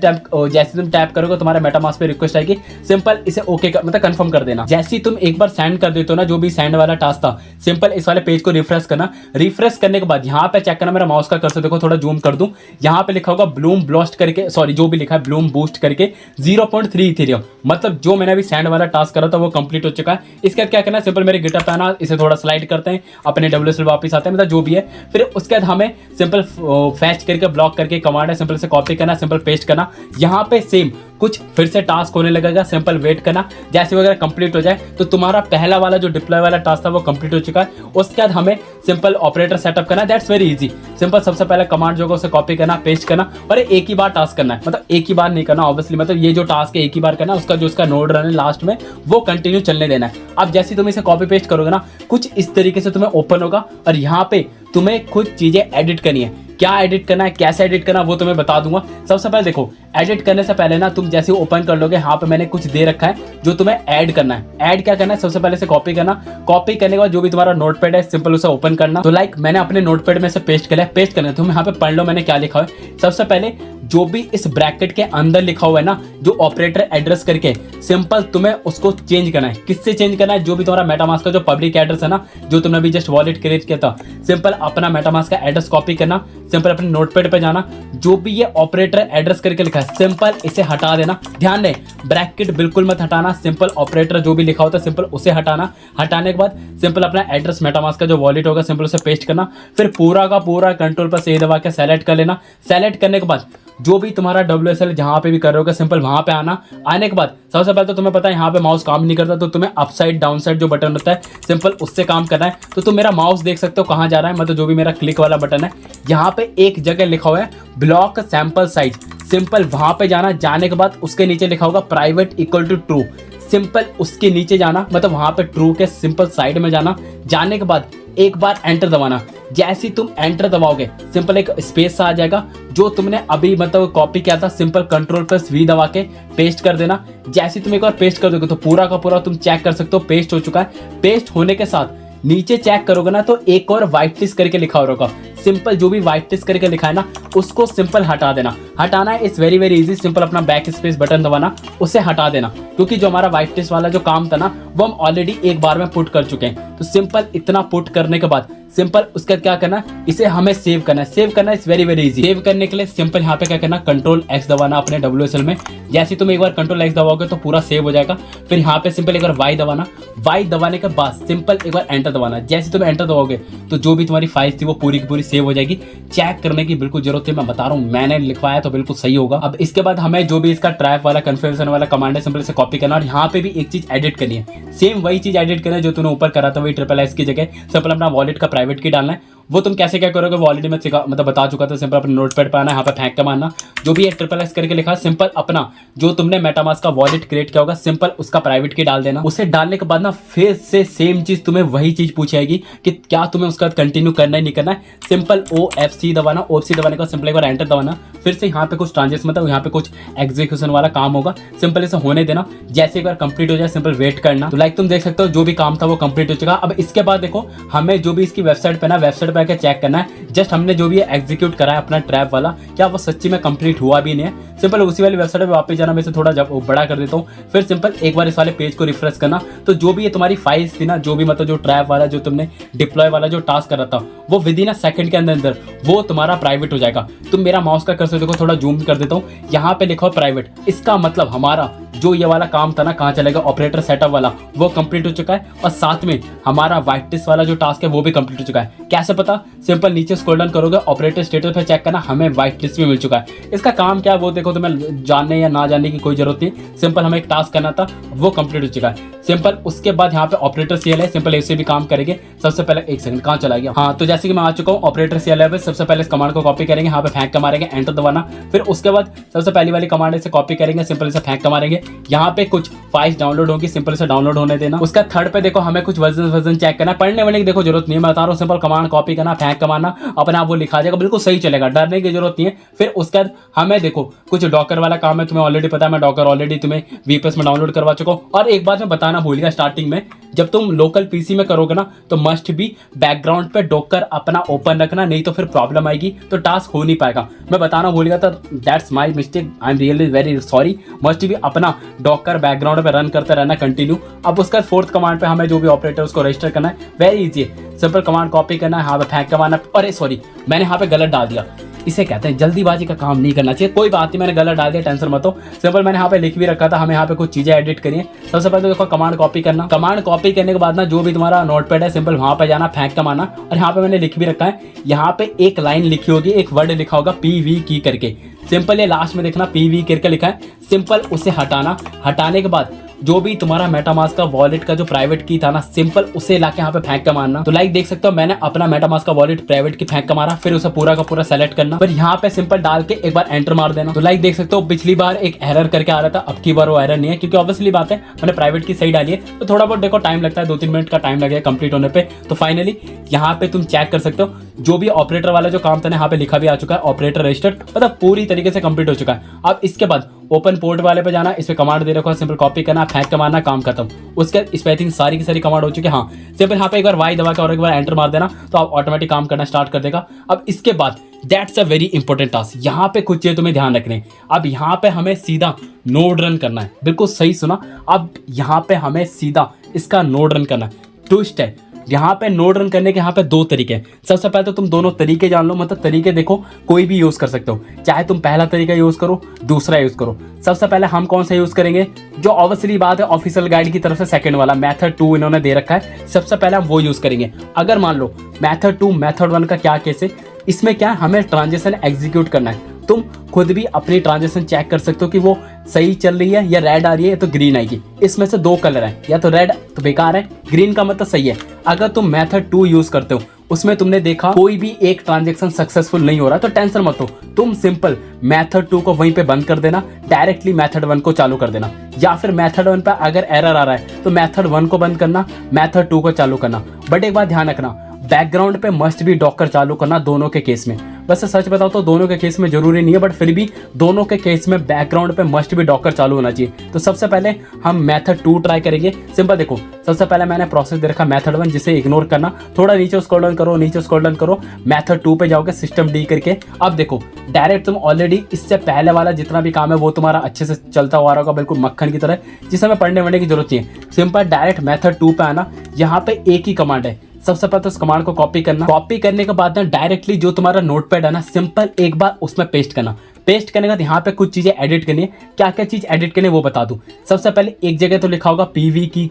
[SPEAKER 1] तुम टैप करोगे तुम्हारे मेटामास्क पे रिक्वेस्ट आएगी, सिंपल इसे ओके मतलब कंफर्म कर देना। जैसे ही तुम एक बार सेंड कर देते हो ना जो भी सेंड वाला टास्क था, सिंपल इस वाले पेज को रिफ्रेश करना। रिफ्रेश करने के बाद यहाँ पे चेक करना, मेरा माउस का कर्सर देखो, थोड़ा जूम कर दूं, यहाँ पे लिखा होगा ब्लूम ब्लास्ट करके, सॉरी जो भी लिखा है ब्लूम बूस्ट करके 0.3 इथेरियम, मतलब जो मैंने अभी सेंड वाला टास्क करा था वो कंप्लीट हो चुका है। इसके बाद क्या करना है, सिंपल मेरे गिटहब पे आना, इसे थोड़ा स्लाइड करते हैं, अपने WSL वापस आते हैं, मतलब जो भी है। फिर उसके बाद हमें सिंपल फैच करके ब्लॉक करके कमांड है, सिंपल से कॉपी करना, सिंपल पेस्ट करना। यहाँ पे सेम कुछ फिर से टास्क होने लगेगा, सिंपल वेट करना। जैसे वगैरह कंप्लीट हो जाए तो तुम्हारा पहला वाला जो डिप्लॉय वाला टास्क था वो कंप्लीट हो चुका है। उसके बाद हमें सिंपल ऑपरेटर सेटअप करना, दैट्स वेरी इजी। सिंपल सबसे पहले कमांड जो होगा उसे कॉपी करना, पेस्ट करना, और एक ही बार टास्क करना है, मतलब एक ही बार नहीं करना ऑब्वियसली, मतलब ये जो टास्क है एक ही बार करना, उसका जो उसका नोड रन है लास्ट में वो कंटिन्यू चलने देना है। अब जैसे तुम इसे कॉपी पेस्ट करोगे ना, कुछ इस तरीके से तुम्हें ओपन होगा और यहाँ पे तुम्हें कुछ चीजें एडिट करनी है। क्या एडिट करना है, कैसे एडिट करना है वो तुम्हें बता दूंगा। सबसे पहले देखो, एडिट करने से पहले ना तुम जैसे ओपन कर लोगे, यहाँ पे मैंने कुछ दे रखा है जो तुम्हें ऐड करना है। ऐड क्या करना है, सबसे पहले से कॉपी करना, कॉपी करने के बाद जो भी तुम्हारा नोटपैड है सिंपल उसे ओपन करना। तो लाइक मैंने अपने नोटपैड में से पेस्ट किया है, पेस्ट करना है, तुम यहाँ पे पढ़ लो मैंने क्या लिखा है। सबसे पहले जो भी इस ब्रैकेट के अंदर लिखा हुआ है ना, जो ऑपरेटर एड्रेस करके, सिंपल तुम्हें उसको चेंज करना है। किससे चेंज करना है, जो भी तुम्हारा मेटामास्क का जो पब्लिक एड्रेस है ना, जो तुमने अभी जस्ट वॉलेट क्रिएट किया था, सिंपल अपना मेटामास्क का एड्रेस कॉपी करना, सिंपल अपने नोटपैड पे जाना, जो भी ये ऑपरेटर एड्रेस करके लिखा है सिंपल इसे हटा देना। ध्यान रहे ब्रैकेट बिल्कुल मत हटाना, सिंपल ऑपरेटर जो भी लिखा होता है सिंपल उसे हटाना। हटाने के बाद सिंपल अपना एड्रेस मेटामास्क का जो वॉलेट होगा सिंपल उसे पेस्ट करना। फिर पूरा का पूरा कंट्रोल पर से दबा के सेलेक्ट कर लेना। सेलेक्ट करने के बाद जो भी तुम्हारा WSL जहाँ पे भी कर रहे हो सिंपल वहाँ पे आना। आने के बाद सबसे पहले तो तुम्हें पता है यहाँ पे माउस काम नहीं करता, तो तुम्हें अप साइड डाउन साइड जो बटन होता है सिंपल उससे काम करना है। तो तुम मेरा माउस देख सकते हो कहाँ जा रहा है, मतलब जो भी मेरा क्लिक वाला बटन है, यहाँ पे एक जगह लिखा हुआ है ब्लॉक सैंपल साइज, सिंपल वहाँ पे जाना। जाने के बाद उसके नीचे लिखा होगा private equal to true, simple उसके नीचे जाना, मतलब वहाँ पे ट्रू के सिंपल साइड में जाना। जाने के बाद एक बार एंटर दबाना। जैसे ही तुम एंटर दबाओगे सिंपल एक स्पेस आ जाएगा, जो तुमने अभी मतलब कॉपी किया था, सिंपल Ctrl+V दबा के पेस्ट कर देना। जैसे ही तुम एक बार पेस्ट कर दोगे तो पूरा का पूरा तुम चेक कर सकते हो पेस्ट हो चुका है। पेस्ट होने के साथ नीचे चेक करोगे ना तो एक और व्हाइट लिस्ट करके लिखा होगा, सिंपल जो भी व्हाइट लिस्ट करके लिखा है ना उसको सिंपल हटा देना। हटाना है, it's very very easy, simple अपना बैक स्पेस बटन दबाना, उसे हटा देना, क्योंकि जो हमारा व्हाइट लिस्ट वाला जो काम था ना वो हम ऑलरेडी एक बार में पुट कर चुके हैं। तो सिंपल इतना पुट करने के बाद सिंपल उसके बाद क्या करना, इसे हमें सेव करना है। सेव करना is very very easy. Save करने के लिए सिंपल यहाँ पे क्या करना, Ctrl+X दबाना अपने WSL में। जैसे तुम एक बार Ctrl+X दबाओगे तो पूरा सेव हो जाएगा। फिर यहाँ पे सिंपल एक बार Y दबाना। Y दबाने के बाद सिंपल एक बार एंटर दबाना। जैसे तुम एंटर दबाओगे तो जो भी तुम्हारी फाइल थी वो पूरी की पूरी सेव हो जाएगी। चेक करने की बिल्कुल जरूरत है, मैं बता रहा हूँ मैंने लिखवाया तो बिल्कुल सही होगा। अब इसके बाद हमें जो भी इसका ट्रैप वाला कन्फिगरेशन वाला कमांड है सिंपल से कॉपी करना, और यहाँ पे भी एक चीज एडिट करनी है। सेम वही चीज एडिट करना है जो तूने ऊपर करा था, वही SSS की जगह सिंपल अपना वॉलेट का प्राइवेट की डालना है। वो तुम कैसे क्या करोगे वो ऑलरेडी मैं मतलब बता चुका था। सिंपल अपने नोटपैड पे आना, यहाँ पे फेंक के मारना, जो भी SSS करके लिखा है सिंपल अपना जो तुमने मेटामास्क का वॉलेट क्रिएट किया होगा सिंपल उसका प्राइवेट की डाल देना। उसे डालने के बाद ना फिर से सेम चीज तुम्हें वही चीज पूछेगी कि क्या तुम्हें उसका कंटिन्यू करना है नहीं करना है। सिंपल OFC दबाना, OFC दबाने का सिंपल एक बार एंटर दबाना। फिर से यहाँ पे कुछ ट्रांजेक्शन मतलब यहाँ पे कुछ एग्जीक्यूशन वाला काम होगा, सिंपल इसे होने देना। जैसे एक बार कंप्लीट हो जाए सिंपल वेट करना। तो लाइक तुम देख सकते हो जो भी काम था वो कंप्लीट हो चुका। अब इसके बाद देखो हमें जो भी इसकी वेबसाइट पे ना, वेबसाइट पे आके चेक करना है जस्ट हमने जो भी एग्जीक्यूट करा है अपना ट्रैप वाला, क्या वो सच्ची में कंप्लीट हुआ भी नहीं है। सिंपल उसी वाली वेबसाइट पे वापस जाना, मैं इसे थोड़ा बड़ा कर देता हूँ। फिर सिंपल एक बार इस वाले पेज को रिफ्रेश करना। तो जो भी ये तुम्हारी फाइल्स थी ना, जो भी मतलब जो ट्रैप वाला जो तुमने डिप्लॉय वाला जो टास्क करा था वो विदिन अ सेकंड के अंदर वो तुम्हारा प्राइवेट हो जाएगा। तुम मेरा माउस का कर्सर देखो, थोड़ा जूम कर देता हूँ, यहाँ पे लिखा हो प्राइवेट। इसका मतलब हमारा जो ये वाला काम था ना कहाँ चलेगा, ऑपरेटर सेटअप वाला, वो कंप्लीट हो चुका है। और साथ में हमारा व्हाइट लिस्ट वाला जो टास्क है वो भी कंप्लीट हो चुका है। कैसे पता, सिंपल नीचे स्क्रॉल डाउन करोगे ऑपरेटर स्टेटस पे चेक करना, हमें व्हाइट लिस्ट भी मिल चुका है। इसका काम क्या है वो देखो, तुम्हें जानने या ना जानने की कोई जरूरत नहीं। सिंपल हमें एक टास्क करना था वो कंप्लीट हो चुका है। सिंपल उसके बाद यहाँ पे ऑपरेटर CL है, सिंपल ऐसे भी काम करेंगे। सबसे पहले एक सेकंड कहाँ चला गया, हाँ तो जैसे कि मैं आ चुका हूँ ऑपरेटर CL है। सबसे पहले इस कमांड को कॉपी करेंगे, यहाँ पे फेंक के मारेंगे, एंटर दबाना। फिर उसके बाद सबसे पहली वाली कमांड इसे कॉपी करेंगे, सिंपल इसे फेंक के मारेंगे। है। यहाँ पे कुछ फाइल्स डाउनलोड होगी, सिंपल से डाउनलोड होने देना। उसका थर्ड पे देखो हमें कुछ वर्जन चेक करना, पढ़ने वढ़ने की देखो जरूरत नहीं है, मैं बता रहा हूँ सिंपल कमांड कॉपी करना, फेंक कमाना, अपने आप वो लिखा जाएगा, बिल्कुल सही चलेगा, डरने की जरूरत नहीं है। फिर उसके बाद हमें देखो कुछ डॉकर वाला काम है, तुम्हें ऑलरेडी पता है, मैं डॉकर ऑलरेडी तुम्हें वीपीएस में डाउनलोड करवा चुका हूँ। और एक बात मैं बताना भूल गया स्टार्टिंग में, जब तुम लोकल पीसी में करोगे ना तो मस्ट भी बैकग्राउंड पे डॉकर अपना ओपन रखना, नहीं तो फिर प्रॉब्लम आएगी, तो टास्क हो नहीं पाएगा। मैं बताना भूल गया था, that's my mistake, I am really very sorry. Must भी अपना डॉकर बैकग्राउंड पे रन करते रहना कंटिन्यू। अब उसका फोर्थ कमांड पे हमें जो भी ऑपरेटर उसको रजिस्टर करना है, वेरी इजी है, सिंपल कमांड कॉपी करना है, यहाँ पे फेंक कमाना। अरे सॉरी, मैंने यहाँ पे गलत डाल दिया, इसे कहते हैं जल्दीबाजी का काम नहीं करना चाहिए। कोई बात नहीं, मैंने गलत डाल दिया, टेंशन मत हो। सिंपल मैंने यहाँ पे लिख भी रखा था, हमें यहाँ पे कुछ चीजें एडिट करिए। सबसे पहले तो देखो कमांड कॉपी करना, कमांड कॉपी करने के बाद ना जो भी तुम्हारा नोटपैड है सिंपल वहां पे जाना, फेंक कमाना। और यहाँ पे मैंने लिख भी रखा है, यहाँ पे एक लाइन लिखी होगी, एक वर्ड लिखा होगा PV की करके, सिंपल ये लास्ट में देखना PV करके लिखा है, सिंपल उसे हटाना। हटाने के बाद जो भी तुम्हारा मेटामास्क का वॉलेट का जो प्राइवेट की था ना, सिंपल उसे लाके यहाँ पे फेंक के मारना। तो लाइक देख सकते हो मैंने अपना मेटामास्क का वॉलेट प्राइवेट की फेंक के मारा, फिर उसे पूरा का पूरा सेलेक्ट करना, फिर यहाँ पे सिंपल डाल के एक बार एंटर मार देना। तो लाइक देख सकते हो पिछली बार एक एरर करके आ रहा था, अब की बार वो एरर नहीं है, क्योंकि ऑब्वियसली बात है मैंने प्राइवेट की सही डाली है, तो थोड़ा बहुत देखो टाइम लगता है, 2-3 मिनट का टाइम लगेगा कंप्लीट होने पे। तो फाइनली यहाँ पे तुम चेक कर सकते हो जो भी ऑपरेटर वाला जो काम था ना, यहाँ पे लिखा भी आ चुका है, ऑपरेटर रजिस्टर्ड, मतलब पूरी तरीके से कंप्लीट हो चुका है। अब इसके बाद ओपन पोर्ट वाले पे जाना, इस पे कमांड दे रखा है, सिंपल कॉपी करना, फेंक के मारना, काम खत्म। उसके बाद इस पे आई थिंक सारी की सारी कमांड हो चुकी है। हाँ, सिंपल यहाँ पे एक बार वाई दबा के और एक बार एंटर मार देना, तो आप ऑटोमेटिक काम करना स्टार्ट कर देगा। अब इसके बाद that's a very important task, यहाँ पे कुछ चीजें तुम्हें ध्यान रखने हैं। अब यहाँ पे हमें सीधा नोड रन करना है, बिल्कुल सही सुना। अब यहाँ पे हमें सीधा इसका नोड रन करना है। ट्विस्ट है, यहाँ पे नोड रन करने के यहाँ पे 2 तरीके हैं। सबसे पहले तो तुम दोनों तरीके जान लो, मतलब तरीके देखो कोई भी यूज कर सकते हो, चाहे तुम पहला तरीका यूज करो, दूसरा यूज करो। सबसे पहले हम कौन सा यूज करेंगे, जो ऑब्वियसली बात है ऑफिशियल गाइड की तरफ से सेकंड वाला मेथड 2 इन्होंने दे रखा है, सबसे पहले हम वो यूज करेंगे। अगर मान लो मेथड 2 मेथड 1 का क्या केस है, इसमें क्या हमें ट्रांजेक्शन एग्जीक्यूट करना है। तुम खुद भी अपनी ट्रांजेक्शन चेक कर सकते हो कि वो सही चल रही है या रेड आ रही है तो ग्रीन आएगी। इसमें से 2 कलर है, या तो रेड तो बेकार है, ग्रीन का मतलब सही है। अगर तुम मेथड 2 यूज करते हो, उसमें तुमने देखा कोई भी एक ट्रांजेक्शन सक्सेसफुल नहीं हो रहा, तो टेंशन मत हो, तुम सिंपल मेथड 2 को वहीं पे बंद कर देना, डायरेक्टली मेथड 1 को चालू कर देना। या फिर मेथड 1 पे अगर एरर आ रहा है तो मेथड 1 को बंद करना, मेथड 2 को चालू करना। बट एक बात ध्यान रखना, बैकग्राउंड पे मस्ट भी डॉकर चालू करना दोनों के केस में। वैसे सच बताओ तो दोनों के केस में जरूरी नहीं है, बट फिर भी दोनों के केस में बैकग्राउंड पे मस्ट भी डॉकर चालू होना चाहिए। तो सबसे पहले हम मेथड 2 ट्राई करेंगे। सिंपल देखो, सबसे पहले मैंने प्रोसेस दे रखा मेथड 1, जिसे इग्नोर करना, थोड़ा नीचे स्क्रॉल डाउन करो, नीचे स्क्रॉल डाउन करो, मेथड 2 पे जाओगे सिस्टम डी करके। अब देखो डायरेक्ट तुम ऑलरेडी इससे पहले वाला जितना भी काम है वो तुम्हारा अच्छे से चलता हुआ होगा, बिल्कुल मक्खन की तरह, जिसे हमें पढ़ने वढ़ने की जरूरत नहीं है। सिंपल डायरेक्ट मेथड 2 पे आना, यहाँ पे एक ही कमांड है। सबसे पहले तो इस कमांड को कॉपी करना, कॉपी करने के बाद ना डायरेक्टली जो तुम्हारा नोटपैड है ना, सिंपल एक बार उसमें पेस्ट करना। पेस्ट करने के बाद यहाँ पे कुछ चीजें एडिट करनी है। क्या क्या चीज एडिट करनी है वो बता दूं। सबसे पहले एक जगह तो लिखा होगा PV की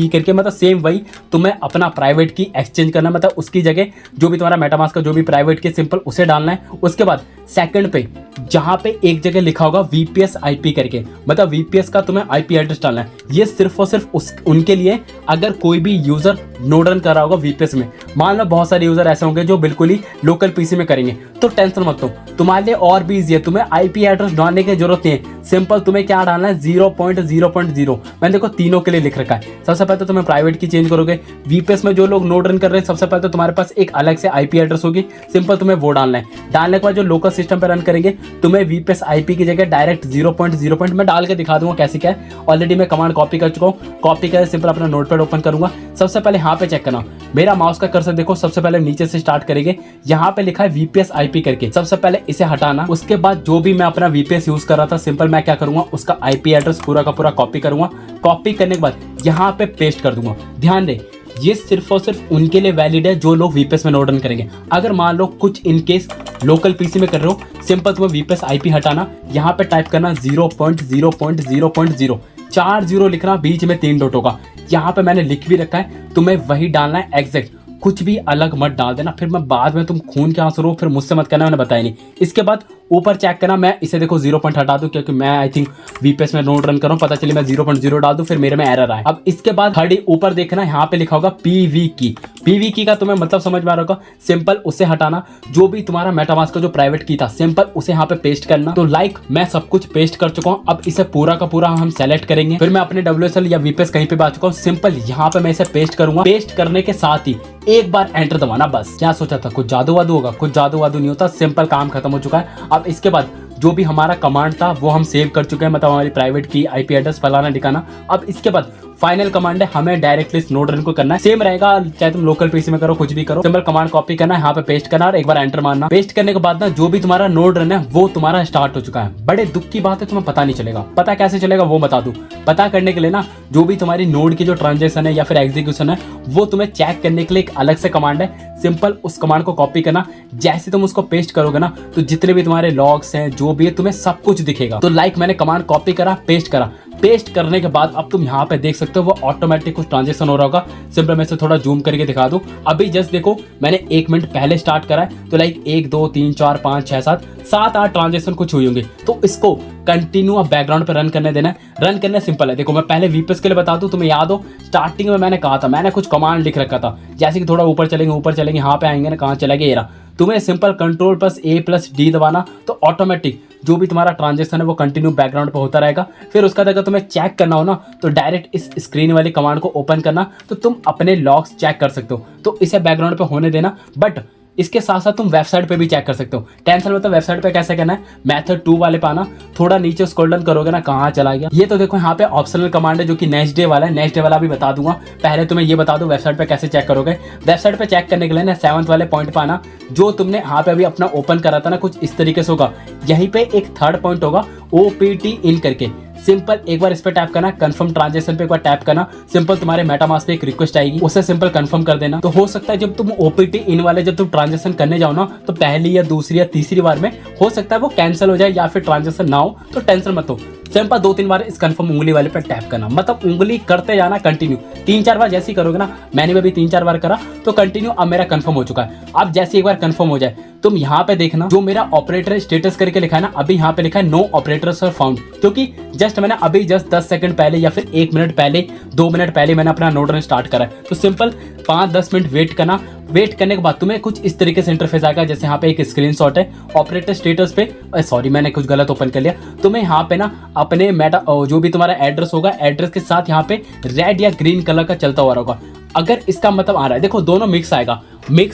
[SPEAKER 1] करके, मतलब सेम वही तुम्हें अपना प्राइवेट की एक्सचेंज करना, मतलब उसकी जगह जो भी तुम्हारा मेटामास्क का जो भी प्राइवेट की सिंपल उसे डालना है। उसके बाद सेकंड पे जहाँ पे एक जगह लिखा होगा VPS IP करके, मतलब VPS का तुम्हें IP एड्रेस डालना है। ये सिर्फ और सिर्फ उनके लिए अगर कोई भी यूजर नोड रन कर रहा होगा VPS में। मान लो बहुत सारे यूजर ऐसे होंगे जो बिल्कुल ही लोकल पीसी में करेंगे, तो टेंशन मत लो, तुम्हारे लिए और भी इजी है, तुम्हें IP एड्रेस डालने की जरूरत नहीं है। सिंपल तुम्हें क्या डालना है 0.0.0, मैंने देखो तीनों के लिए लिख रखा है। सबसे पहले तो तुम्हें प्राइवेट की चेंज करोगे, VPS में जो लोग नोड रन कर रहे हैं सबसे पहले तो तुम्हारे पास एक अलग से IP एड्रेस होगी, सिंपल तुम्हें वो डालना है। डालने के बाद जो लोकल सिस्टम पे रन करेंगे तुम्हें VPS IP की जगह डायरेक्ट 0.0 मैं डाल के दिखा दूंगा कैसे क्या है। ऑलरेडी मैं कमांड कॉपी कर चुका हूँ, कॉपी करके सिंपल अपना नोटपैड ओपन करूंगा। सबसे पहले यहाँ पे चेक करना, मेरा माउस का कर्सर देखो, सबसे पहले नीचे से स्टार्ट करेंगे, यहाँ पे लिखा है VPS IP करके, सबसे पहले इसे हटाना। उसके बाद जो भी मैं अपना VPS यूज कर रहा था, सिंपल मैं क्या करूंगा उसका IP एड्रेस पूरा का पूरा कॉपी करूंगा। कॉपी करने के बाद यहाँ पे पेस्ट कर दूंगा। ध्यान दे, ये सिर्फ और सिर्फ उनके लिए वैलिड है जो लोग VPS में नोड रन करेंगे। अगर मान लो कुछ इनकेस लोकल पीसी में कर रहे हो, सिंपल तुम्हें VPS IP हटाना, यहाँ पे टाइप करना 0.0.0.0, 4 0 लिखना, बीच में 3 डॉट होगा। यहाँ पे मैंने लिख भी रखा है, तुम्हें वही डालना है एग्जैक्ट, कुछ भी अलग मत डाल देना, फिर मैं बाद में तुम खून के आंसू रो फिर मुझसे मत करना, मैंने बताया नहीं। इसके बाद ऊपर चेक करना, मैं इसे देखो 0 पॉइंट हटा दूं क्योंकि मैं आई थिंक वीपीएस में नोड रन कर रहा हूं, पता चले मैं 0.0 डाल दूं फिर मेरे में एरर आए। अब इसके बाद थर्ड ऊपर देखना, यहाँ पे लिखा होगा पीवी की। पीवी की का तुम्हें मतलब समझ में आ रहा होगा, सिंपल उसे हटाना। जो भी तुम्हारा मेटामास्क का जो प्राइवेट की था सिंपल उसे यहाँ पे पेस्ट करना। तो लाइक मैं सब कुछ पेस्ट कर चुका हूँ। अब इसे पूरा का पूरा हम सेलेक्ट करेंगे, फिर मैं अपने WSL या वीपीएस कहीं पे भी आ चुका हूँ, सिंपल यहाँ पे मैं इसे पेस्ट करूंगा। पेस्ट करने के साथ ही एक बार एंटर दबाना बस। क्या सोचा था कुछ जादू वादू होगा, कुछ जादू वादू नहीं होता, सिंपल काम खत्म हो चुका है। अब इसके बाद जो भी हमारा कमांड था वो हम सेव कर चुके हैं, मतलब हमारी प्राइवेट की, आईपी एड्रेस, फलाना ठिकाना। अब इसके बाद फाइनल कमांड है, हमें डायरेक्टली इस नोड रन को करना है। सेम रहेगा चाहे तुम लोकल पीसी में करो, कुछ भी करो, सिंपल कमांड कॉपी करना है, यहाँ पे पेस्ट करना और एक बार एंटर मारना। पेस्ट करने के बाद ना जो भी तुम्हारा नोड रन है वो तुम्हारा स्टार्ट हो चुका है। बड़े दुख की बात है तुम्हें पता नहीं चलेगा। पता कैसे चलेगा वो बता दूं। पता करने के लिए ना जो भी तुम्हारी नोड की जो ट्रांजेक्शन है या फिर एग्जीक्यूशन है वो तुम्हें चेक करने के लिए एक अलग से कमांड है। सिंपल उस कमांड को कॉपी करना, जैसे तुम उसको पेस्ट करोगे ना तो जितने भी तुम्हारे लॉग्स हैं जो भी है तुम्हें सब कुछ दिखेगा। तो लाइक मैंने कमांड कॉपी करा, पेस्ट करा। पेस्ट करने के बाद अब तुम यहाँ पे देख सकते हो वो ऑटोमेटिक कुछ ट्रांजेक्शन हो रहा होगा। सिंपल मैं इसे थोड़ा जूम करके दिखा दूं। अभी जस्ट देखो मैंने 1 मिनट पहले स्टार्ट करा है, तो लाइक 1 2 3 4 5 6 7 8 ट्रांजेक्शन कुछ हुई होंगे। तो इसको कंटिन्यू अब बैकग्राउंड पे रन करने देना है। रन करना सिंपल है। देखो मैं पहले वीपीएस के लिए बता दूं, तुम्हें याद हो स्टार्टिंग में मैंने कहा था, मैंने कुछ कमांड लिख रखा था, जैसे कि थोड़ा ऊपर चलेंगे यहाँ पे आएंगे ना, कहाँ चला गया ये रहा। तुम्हें सिंपल Ctrl+A+D दबाना, तो ऑटोमेटिक जो भी तुम्हारा ट्रांजेक्शन है वो कंटिन्यू बैकग्राउंड पे होता रहेगा। फिर उसका अगर तुम्हें चेक करना हो ना तो डायरेक्ट इस स्क्रीन वाली कमांड को ओपन करना, तो तुम अपने लॉग्स चेक कर सकते हो। तो इसे बैकग्राउंड पे होने देना, बट इसके साथ साथ तुम वेबसाइट पे भी चेक कर सकते हो। टेंशन मतलब वेबसाइट पे कैसे करना है, मेथड 2 वाले पाना, थोड़ा नीचे स्क्रॉल डाउन करोगे ना, कहाँ चला गया ये। तो देखो यहाँ पे ऑप्शनल कमांड है जो कि नेक्स्ट डे वाला है, नेक्स्ट डे वाला भी बता दूंगा। पहले तुम्हें ये बता दूं वेबसाइट पे कैसे चेक करोगे। वेबसाइट पे चेक करने के लिए ना 7th वाले पॉइंट पे आना, जो तुमने यहाँ पे अभी अपना ओपन करा था ना, कुछ इस तरीके से होगा। यहीं पे एक थर्ड पॉइंट होगा OPT इन करके, सिंपल एक बार इस पे टैप करना, कंफर्म ट्रांजेक्शन पे एक बार टैप करना। सिंपल तुम्हारे मेटामास्क पे एक रिक्वेस्ट आएगी, उसे सिंपल कंफर्म कर देना। तो हो सकता है जब तुम OPT इन वाले जब तुम ट्रांजेक्शन करने जाओ ना, तो पहली या दूसरी या तीसरी बार में हो सकता है वो कैंसिल हो जाए या फिर ट्रांजेक्शन ना हो, तो टेंशन मत हो। सिंपल 2-3 बार इस कंफर्म उंगली वाले पे टैप करना, मतलब उंगली करते जाना कंटिन्यू। 3-4 बार जैसे ही करोगे ना, मैंने भी 3-4 बार करा तो कंटिन्यू अब मेरा कंफर्म हो चुका है। अब जैसे एक बार कंफर्म हो जाए तुम यहाँ पे देखना जो मेरा ऑपरेटर स्टेटस करके लिखा है ना, अभी यहाँ पे लिखा है नो ऑपरेटर्स आर फाउंड, क्योंकि जस्ट मैंने अभी जस्ट 10 सेकंड पहले या फिर 1 मिनट पहले 2 मिनट पहले मैंने अपना नोड रन स्टार्ट करा है। तो सिंपल 5-10 मिनट वेट करना। वेट करने के बाद तुम्हें कुछ इस तरीके से इंटरफेस आएगा, जैसे यहाँ पे एक स्क्रीनशॉट है ऑपरेटर स्टेटस पे। सॉरी मैंने कुछ गलत ओपन कर लिया। तुम्हें यहाँ पे ना अपने मेटा जो भी तुम्हारा एड्रेस होगा, एड्रेस के साथ यहाँ पे रेड या ग्रीन कलर का चलता हुआ होगा। अगर इसका मतलब आ रहा है, देखो दोनों मिक्स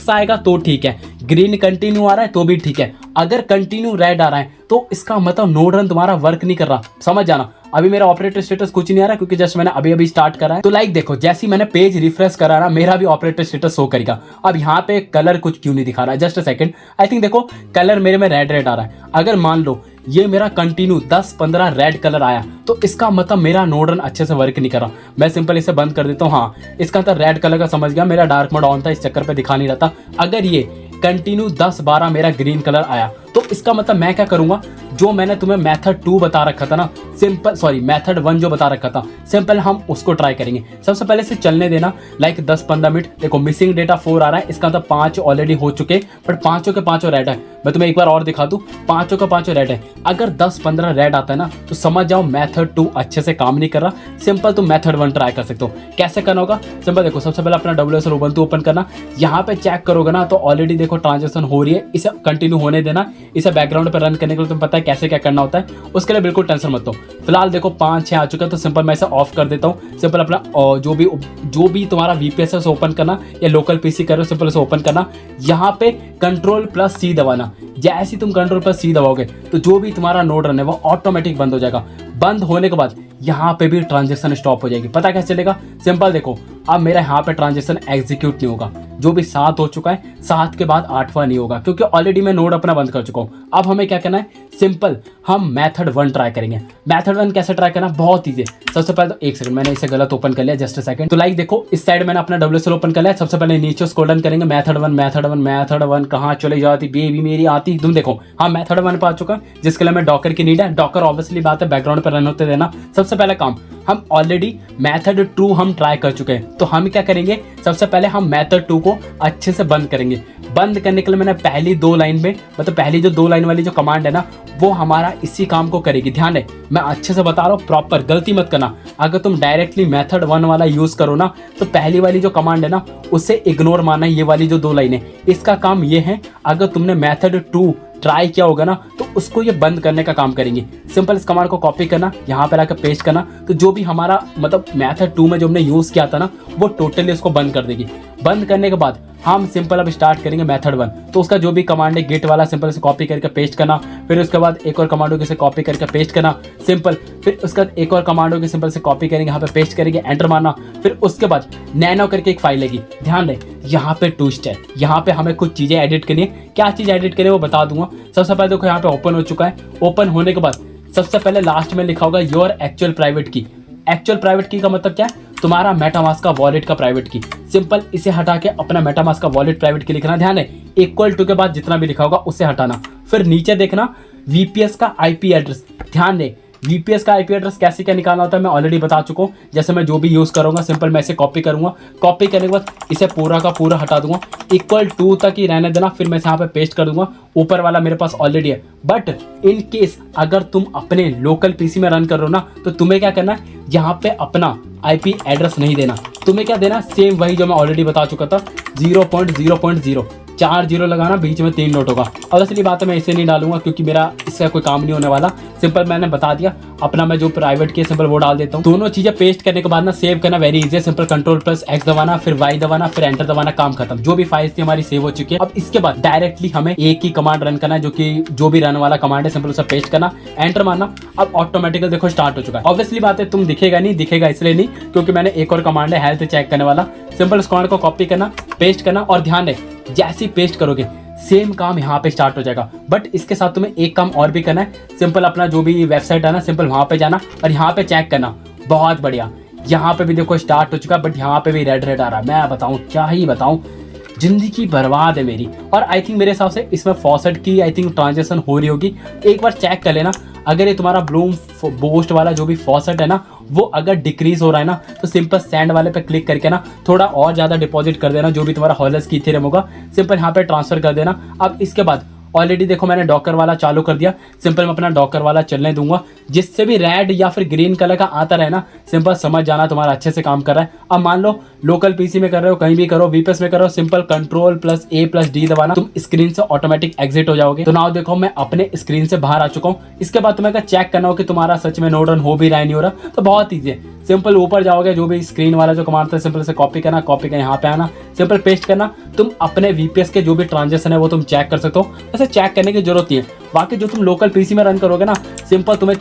[SPEAKER 1] आएगा तो ठीक है, ग्रीन कंटिन्यू आ रहा है तो भी ठीक है। अगर कंटिन्यू रेड आ रहा है तो इसका मतलब नोड रन तुम्हारा वर्क नहीं कर रहा, समझ जाना। अभी मेरा ऑपरेटर स्टेटस कुछ नहीं आ रहा क्योंकि जस्ट मैंने अभी स्टार्ट करा है। तो लाइक देखो जैसे ही मैंने पेज रिफ्रेश करा ना, मेरा भी ऑपरेटर स्टेटस शो करेगा। अब यहाँ पे कलर कुछ क्यों नहीं दिखा रहा है, just a second. I think देखो कलर मेरे में रेड आ रहा है। अगर मान लो ये मेरा कंटिन्यू 10-15 रेड कलर आया तो इसका मतलब मेरा नोड रन अच्छे से वर्क नहीं कर रहा। मैं सिंपल इसे बंद कर देता हूँ। हाँ इसका मतलब रेड कलर का समझ गया, मेरा डार्क मोड ऑन था इस चक्कर पे दिखा नहीं रहा था। अगर ये कंटिन्यू 10-12 मेरा ग्रीन कलर आया तो इसका मतलब मैं क्या करूंगा, जो मैंने तुम्हें मेथड 2 बता रखा था ना, मेथड 1 जो बता रखा था, सिंपल हम उसको ट्राई करेंगे। सबसे पहले से चलने देना लाइक 10-15 मिनट। देखो मिसिंग डेटा 4 आ रहा है, इसका मतलब 5 ऑलरेडी हो चुके, बट 5 के 5 रेड है। मैं तुम्हें एक बार और दिखा दूं, 5 के 5 रेड है। अगर 10-15 रेड आता है ना तो समझ जाओ मेथड 2 अच्छे से काम नहीं कर रहा। सिंपल तुम मेथड 1 ट्राई कर सकते हो। कैसे करना होगा, सिंपल देखो सबसे पहले अपना WSL उबंटू ओपन करना। यहाँ पे चेक करोगे ना तो ऑलरेडी देखो ट्रांजेक्शन हो रही है, इसे कंटिन्यू होने देना। इसे बैकग्राउंड पर रन करने के लिए तुम्हें पता है कैसे क्या करना होता है, उसके लिए बिल्कुल टेंशन मत लो। फिलहाल देखो 5-6 आ चुका है तो सिंपल मैं इसे ऑफ कर देता हूँ। सिंपल अपना जो भी तुम्हारा VPS है उसे ओपन करना, या लोकल PC करो सिंपल उसे ओपन करना। यहाँ पे Ctrl+C दबाना। जैसे ही तुम Ctrl+C दबाओगे तो जो भी तुम्हारा नोड रन है वो ऑटोमेटिक बंद हो जाएगा। बंद होने के बाद यहाँ पे भी ट्रांजेक्शन स्टॉप हो जाएगी। पता कैसे चलेगा, सिंपल देखो अब मेरा यहाँ पे ट्रांजेक्शन एग्जीक्यूट नहीं होगा। जो भी 7 हो चुका है, 7 के बाद 8वां नहीं होगा क्योंकि ऑलरेडी मैं नोड अपना बंद कर चुका हूँ। अब हमें क्या करना है, सिंपल हम मेथड 1 ट्राई करेंगे। मेथड 1 कैसे ट्राई करना, बहुत ईजी है। सबसे पहले तो एक सेकंड, मैंने इसे गलत ओपन कर लिया, जस्ट अ सेकंड। तो लाइक देखो इस साइड मैंने अपना WSL ओपन कर लिया। सबसे पहले नीचे स्क्रॉल डाउन करेंगे, मेथड 1 कहाँ चले जाती बेबी मेरी आती, तुम देखो हाँ मेथड 1 पे आ चुका है, जिसके लिए मैं डॉकर की नीड है। डॉकर ऑब्वियसली बात है बैकग्राउंड पर रन होते देना। सबसे सबसे पहला काम, हम ऑलरेडी मेथड 2 हम ट्राई कर चुके हैं, तो हम क्या करेंगे, सबसे पहले हम मेथड 2 को अच्छे से बंद करेंगे। बंद करने के लिए मैंने पहली 2 लाइन में, मतलब पहली जो 2 लाइन वाली जो कमांड है ना, वो हमारा इसी काम को करेगी। ध्यान है, मैं अच्छे से बता रहा हूँ, प्रॉपर गलती मत करना। अगर तुम डायरेक्टली मेथड 1 वाला यूज करो ना, तो पहली वाली जो कमांड है ना, उसे इग्नोर मारना। ये वाली जो 2 लाइन है, इसका काम ये है, अगर तुमने मेथड 2 ट्राई किया होगा ना, तो उसको ये बंद करने का काम करेंगे। सिंपल इस कमांड को कॉपी करना, यहाँ पर आकर पेस्ट करना, तो जो भी हमारा मतलब मेथड 2 में जो हमने यूज किया था ना, वो टोटली उसको बंद कर देगी। बंद करने के बाद हम सिंपल अब स्टार्ट करेंगे मेथड 1। तो उसका जो भी कमांड है गेट वाला, सिंपल से कॉपी करके पेस्ट करना। फिर उसके बाद एक और कमांड होगी, कॉपी करके पेस्ट करना सिंपल। फिर उसका एक और कमांड होगी, सिंपल से कॉपी करेंगे, यहाँ पे पेस्ट करेंगे, एंटर मारना। फिर उसके बाद नैनो करके एक फाइल लेगी। ध्यान रहे, यहाँ पे ट्विस्ट है, यहाँ पे हमें कुछ चीजें एडिट करनी है। क्या चीज एडिट करें वो बता दूंगा। सबसे पहले देखो, यहाँ पे ओपन हो चुका है। ओपन होने के बाद सबसे पहले लास्ट में लिखा होगा योर एक्चुअल प्राइवेट की। एक्चुअल प्राइवेट की का मतलब क्या है, तुम्हारा मेटामास्क का वॉलेट का प्राइवेट की। सिंपल इसे हटा के अपना मेटामास्क का वॉलेट प्राइवेट की लिखना। ध्यान है, इक्वल टू के बाद जितना भी लिखा होगा उसे हटाना। फिर नीचे देखना वीपीएस का आईपी एड्रेस। ध्यान दे, वीपीएस का आईपी एड्रेस कैसे क्या निकालना होता है मैं ऑलरेडी बता चुका हूँ। जैसे मैं जो भी यूज करूंगा, सिंपल मैं इसे कॉपी करूंगा। कॉपी करने के बाद इसे पूरा का पूरा हटा दूंगा, इक्वल टू तक ही रहने देना। फिर मैं यहाँ पे पेस्ट कर दूंगा। ऊपर वाला मेरे पास ऑलरेडी है, बट इन केस अगर तुम अपने लोकल पीसी में रन कर रहे हो ना, तो तुम्हें क्या करना है, यहाँ पे अपना आईपी एड्रेस नहीं देना। तुम्हें क्या देना, सेम वही जो मैं ऑलरेडी बता चुका था, 0.0.0 4 0 लगाना, बीच में 3 नोट होगा। और असली बात है, मैं इसे नहीं डालूंगा क्योंकि मेरा इसका कोई काम नहीं होने वाला। सिंपल मैंने बता दिया, अपना मैं जो प्राइवेट की सिंपल वो डाल देता हूँ। दोनों चीजें पेस्ट करने के बाद ना सेव करना वेरी इजी है। सिंपल Ctrl+X दबाना, फिर Y दबाना, फिर एंटर दबाना, काम खत्म। जो भी फाइल्स थी हमारी सेव हो चुकी है। अब इसके बाद डायरेक्टली हमें एक ही कमांड रन करना है, जो भी रन वाला कमांड है, सिंपल उसे पेस्ट करना, एंटर मारना। अब ऑटोमेटिकली देखो स्टार्ट हो चुका है। ऑब्वियसली बात है, तुम दिखेगा इसलिए नहीं क्योंकि मैंने एक और कमांड है हेल्थ चेक करने वाला। सिंपल उस कमांड को कॉपी करना, पेस्ट करना, और ध्यान रहे जैसे ही पेस्ट करोगे सेम काम यहाँ पे स्टार्ट हो जाएगा। बट इसके साथ तुम्हें एक काम और भी करना है। सिंपल अपना जो भी वेबसाइट है ना, सिंपल वहां पे जाना और यहाँ पे चेक करना। बहुत बढ़िया, यहाँ पे भी देखो स्टार्ट हो चुका, बट यहाँ पे भी रेड आ रहा है। मैं बताऊँ, क्या ही बताऊँ, जिंदगी बर्बाद है मेरी। और आई थिंक मेरे हिसाब से इसमें फॉसेट की आई थिंक ट्रांजेक्शन हो रही होगी। एक बार चेक कर लेना, अगर ये तुम्हारा ब्लूम बोस्ट वाला जो भी फॉसेट है ना, वो अगर डिक्रीज हो रहा है ना, तो सिंपल सेंड वाले पे क्लिक करके ना थोड़ा और ज़्यादा डिपॉजिट कर देना। जो भी तुम्हारा हॉलर्स की इथेरियम होगा, सिंपल यहाँ पे ट्रांसफर कर देना। अब इसके बाद ऑलरेडी देखो मैंने डॉकर वाला चालू कर दिया। सिंपल मैं अपना डॉकर वाला चलने दूंगा, जिससे भी रेड या फिर ग्रीन कलर का आता रहे ना, सिंपल समझ जाना तुम्हारा अच्छे से काम कर रहा है। अब मान लो लोकल पीसी में कर रहे हो, कहीं भी करो, वीपीएस में करो, सिंपल Ctrl+A+D दबाना, तुम स्क्रीन से ऑटोमेटिक एग्जिट हो जाओगे। तो नाउ देखो मैं अपने स्क्रीन से बाहर आ चुका हूँ। इसके बाद तुम्हें अगर चेक करना हो कि तुम्हारा सच में नोड रन हो भी रहा है नहीं हो रहा, तो बहुत ईजी है। सिंपल ऊपर जाओगे, जो भी स्क्रीन वाला जो कमांड था, सिंपल से कॉपी करना, कॉपी करना, यहाँ पे आना, सिंपल पेस्ट करना। तुम अपने वीपीएस के जो भी ट्रांजेक्शन है वो तुम चेक कर सकते हो। वैसे चेक करने की जरूरत नहीं है, बाकी जो तुम लोकल पीसी में रन करोगे ना, सिंपल तुम्हें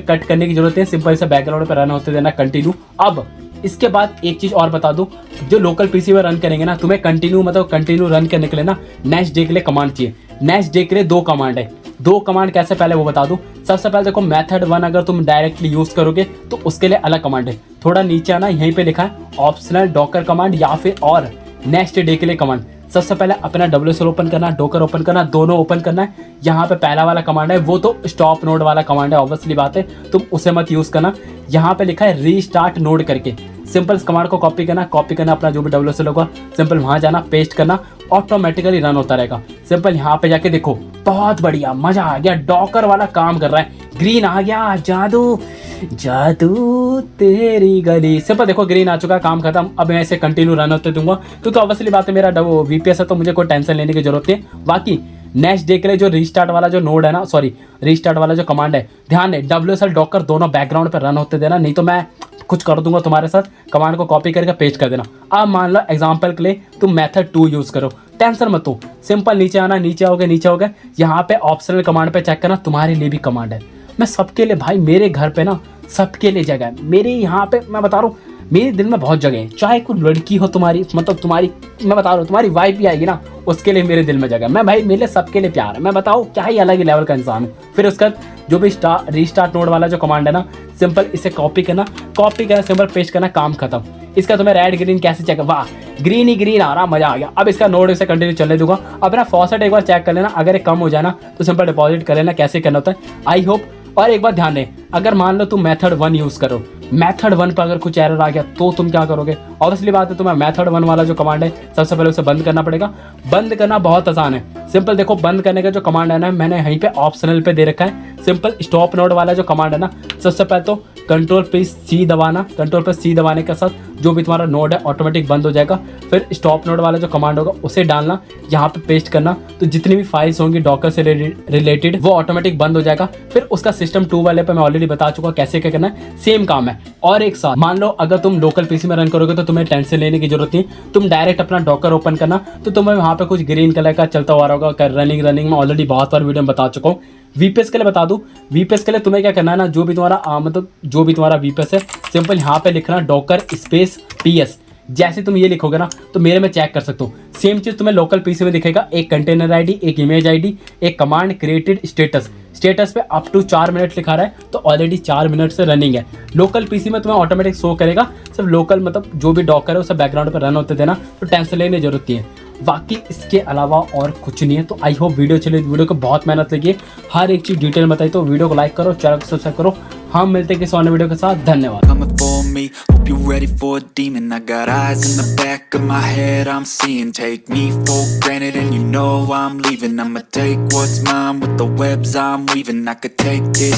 [SPEAKER 1] कट करने की जरूरत है। सिंपल से बैकग्राउंड पे रन होते देना, कंटिन्यू। अब इसके बाद एक चीज और बता दूं, जो लोकल पीसी में रन करेंगे ना, तुम्हें कंटिन्यू रन करने के लिए ना नेक्स्ट डे के लिए कमांड चाहिए। नेक्स्ट डे के लिए 2 कमांड है। 2 कमांड कैसे, पहले वो बता दूं। सबसे पहले देखो मेथड 1 अगर तुम डायरेक्टली यूज करोगे तो उसके लिए अलग कमांड है। थोड़ा नीचे आना, यहीं पे लिखा है ऑप्शनल डॉकर कमांड या फिर और नेक्स्ट डे के लिए कमांड। सबसे पहले अपना WSL ओपन करना, डॉकर ओपन करना, दोनों ओपन करना है। यहाँ पे पहला वाला कमांड है, वो तो स्टॉप नोड वाला कमांड है, ऑब्वियसली बात है, तुम उसे मत यूज करना। यहाँ पे लिखा है रीस्टार्ट नोड करके, सिंपल इस कमांड को कॉपी करना, अपना जो भी WSL होगा, सिंपल वहां जाना, पेस्ट करना, ऑटोमेटिकली रन होता रहेगा। सिंपल यहाँ पे जाके देखो, बहुत बढ़िया, मजा आ गया, डॉकर वाला काम कर रहा है। ग्रीन आ गया, जादू जादू तेरी गली। सिंपल देखो ग्रीन आ चुका, काम खत्म। अब मैं इसे कंटिन्यू रन होते दूंगा क्योंकि ऑब्वियसली बात है मेरा वीपीएस है, तो मुझे कोई टेंशन लेने की जरूरत नहीं है। बाकी नेक्स्ट डे के लिए जो रीस्टार्ट वाला जो नोड है ना, रीस्टार्ट वाला जो कमांड है, ध्यान है WSL डॉकर दोनों बैकग्राउंड पे रन होते देना, नहीं तो मैं कुछ कर दूंगा तुम्हारे साथ। कमांड को कॉपी करके पेस्ट कर देना। अब मान लो एग्जांपल के लिए तुम मेथड 2 यूज करो, टेंशन मत हो, सिंपल नीचे आना, नीचे आओगे, यहाँ पे ऑप्शनल कमांड पे चेक करना, तुम्हारे लिए भी कमांड है। मैं सबके लिए भाई, मेरे घर पे ना सबके लिए जगह है। मेरे यहाँ पे मैं बता रहा हूँ, मेरे दिल में बहुत जगह है। चाहे कोई लड़की हो तुम्हारी, मतलब तुम्हारी, मैं बता रहा हूँ, तुम्हारी वाइफ भी आएगी ना, उसके लिए मेरे दिल में जगह है। मैं भाई, मेरे सबके लिए प्यार है। मैं बताऊँ क्या ही अलग ही लेवल का इंसान हूँ। फिर उसका जो भी रीस्टार्ट नोड वाला जो कमांड है ना, सिंपल इसे कॉपी करना, सिंपल पेस्ट करना, काम खत्म। इसका तुम्हें रेड ग्रीन कैसे चेक, वाह ग्रीन ही ग्रीन आ रहा, मजा आ गया। अब इसका नोड इसे कंटिन्यू चलने दूंगा। अपना फॉसेट एक बार चेक कर लेना, अगर ये कम हो जाए ना तो सिंपल डिपॉजिट कर लेना। कैसे करना होता है आई होप। और एक बात ध्यान दें, अगर मान लो तुम मेथड 1 यूज करो, मेथड 1 पर अगर कुछ एरर आ गया तो तुम क्या करोगे? ऑब्वियसली बात है, तुम्हें मेथड 1 वाला जो कमांड है सबसे पहले उसे बंद करना पड़ेगा। बंद करना बहुत आसान है, सिंपल। देखो बंद करने का जो कमांड है ना, मैंने यहीं पे ऑप्शनल पे दे रखा है, सिंपल। स्टॉप नोड वाला जो कमांड है ना, सबसे पहले तो Ctrl+C दबाना। Ctrl+C दबाने के साथ जो भी तुम्हारा नोड है ऑटोमेटिक बंद हो जाएगा। फिर स्टॉप नोड वाला जो कमांड होगा उसे डालना, यहाँ पे पेस्ट करना, तो जितनी भी फाइल्स होंगी डॉकर से रिलेटेड वो ऑटोमेटिक बंद हो जाएगा। फिर उसका सिस्टम 2 वाले पे मैं ऑलरेडी बता चुका कैसे क्या करना है, सेम काम है। और एक साथ मान लो अगर तुम लोकल पीसी में रन करोगे तो तुम्हें टेंशन लेने की जरूरत नहीं, तुम डायरेक्ट अपना डॉकर ओपन करना, तो तुम्हें वहाँ पे कुछ ग्रीन कलर का चलता हुआ होगा रनिंग में ऑलरेडी बहुत बार वीडियो में बता चुका हूँ। वीपीएस के लिए बता दूं, वीपीएस के लिए तुम्हें क्या करना है ना, जो भी तुम्हारा वीपीएस है, सिंपल यहाँ पे लिखना डॉकर स्पेस PS। जैसे तुम ये लिखोगे ना तो मेरे में चेक कर सकते हो, सेम चीज़ तुम्हें लोकल पीसी में दिखेगा, एक कंटेनर आईडी, एक इमेज आईडी, एक कमांड क्रिएटेड स्टेटस पे अप टू 4 मिनट लिखा रहा है, तो ऑलरेडी 4 मिनट से रनिंग है। लोकल पीसी में तुम्हें ऑटोमेटिक शो करेगा, सिर्फ लोकल मतलब जो भी डॉकर है उसे बैकग्राउंड पर रन होते देना, तो टेंशन लेने की जरूरत नहीं है। बाकी इसके अलावा और कुछ नहीं है। तो आई होप वीडियो चले, वीडियो को बहुत मेहनत लगी है, हर एक चीज़ डिटेल बताई, तो वीडियो को लाइक करो, चैनल को सब्सक्राइब करो। हम मिलते हैं किसी और वीडियो के साथ, धन्यवाद।
[SPEAKER 2] Coming for me, hope you're ready for a demon. I got eyes in the back of my head, I'm seeing. Take me for granted and you know I'm leaving. I'ma take what's mine with the webs I'm weaving. I could take this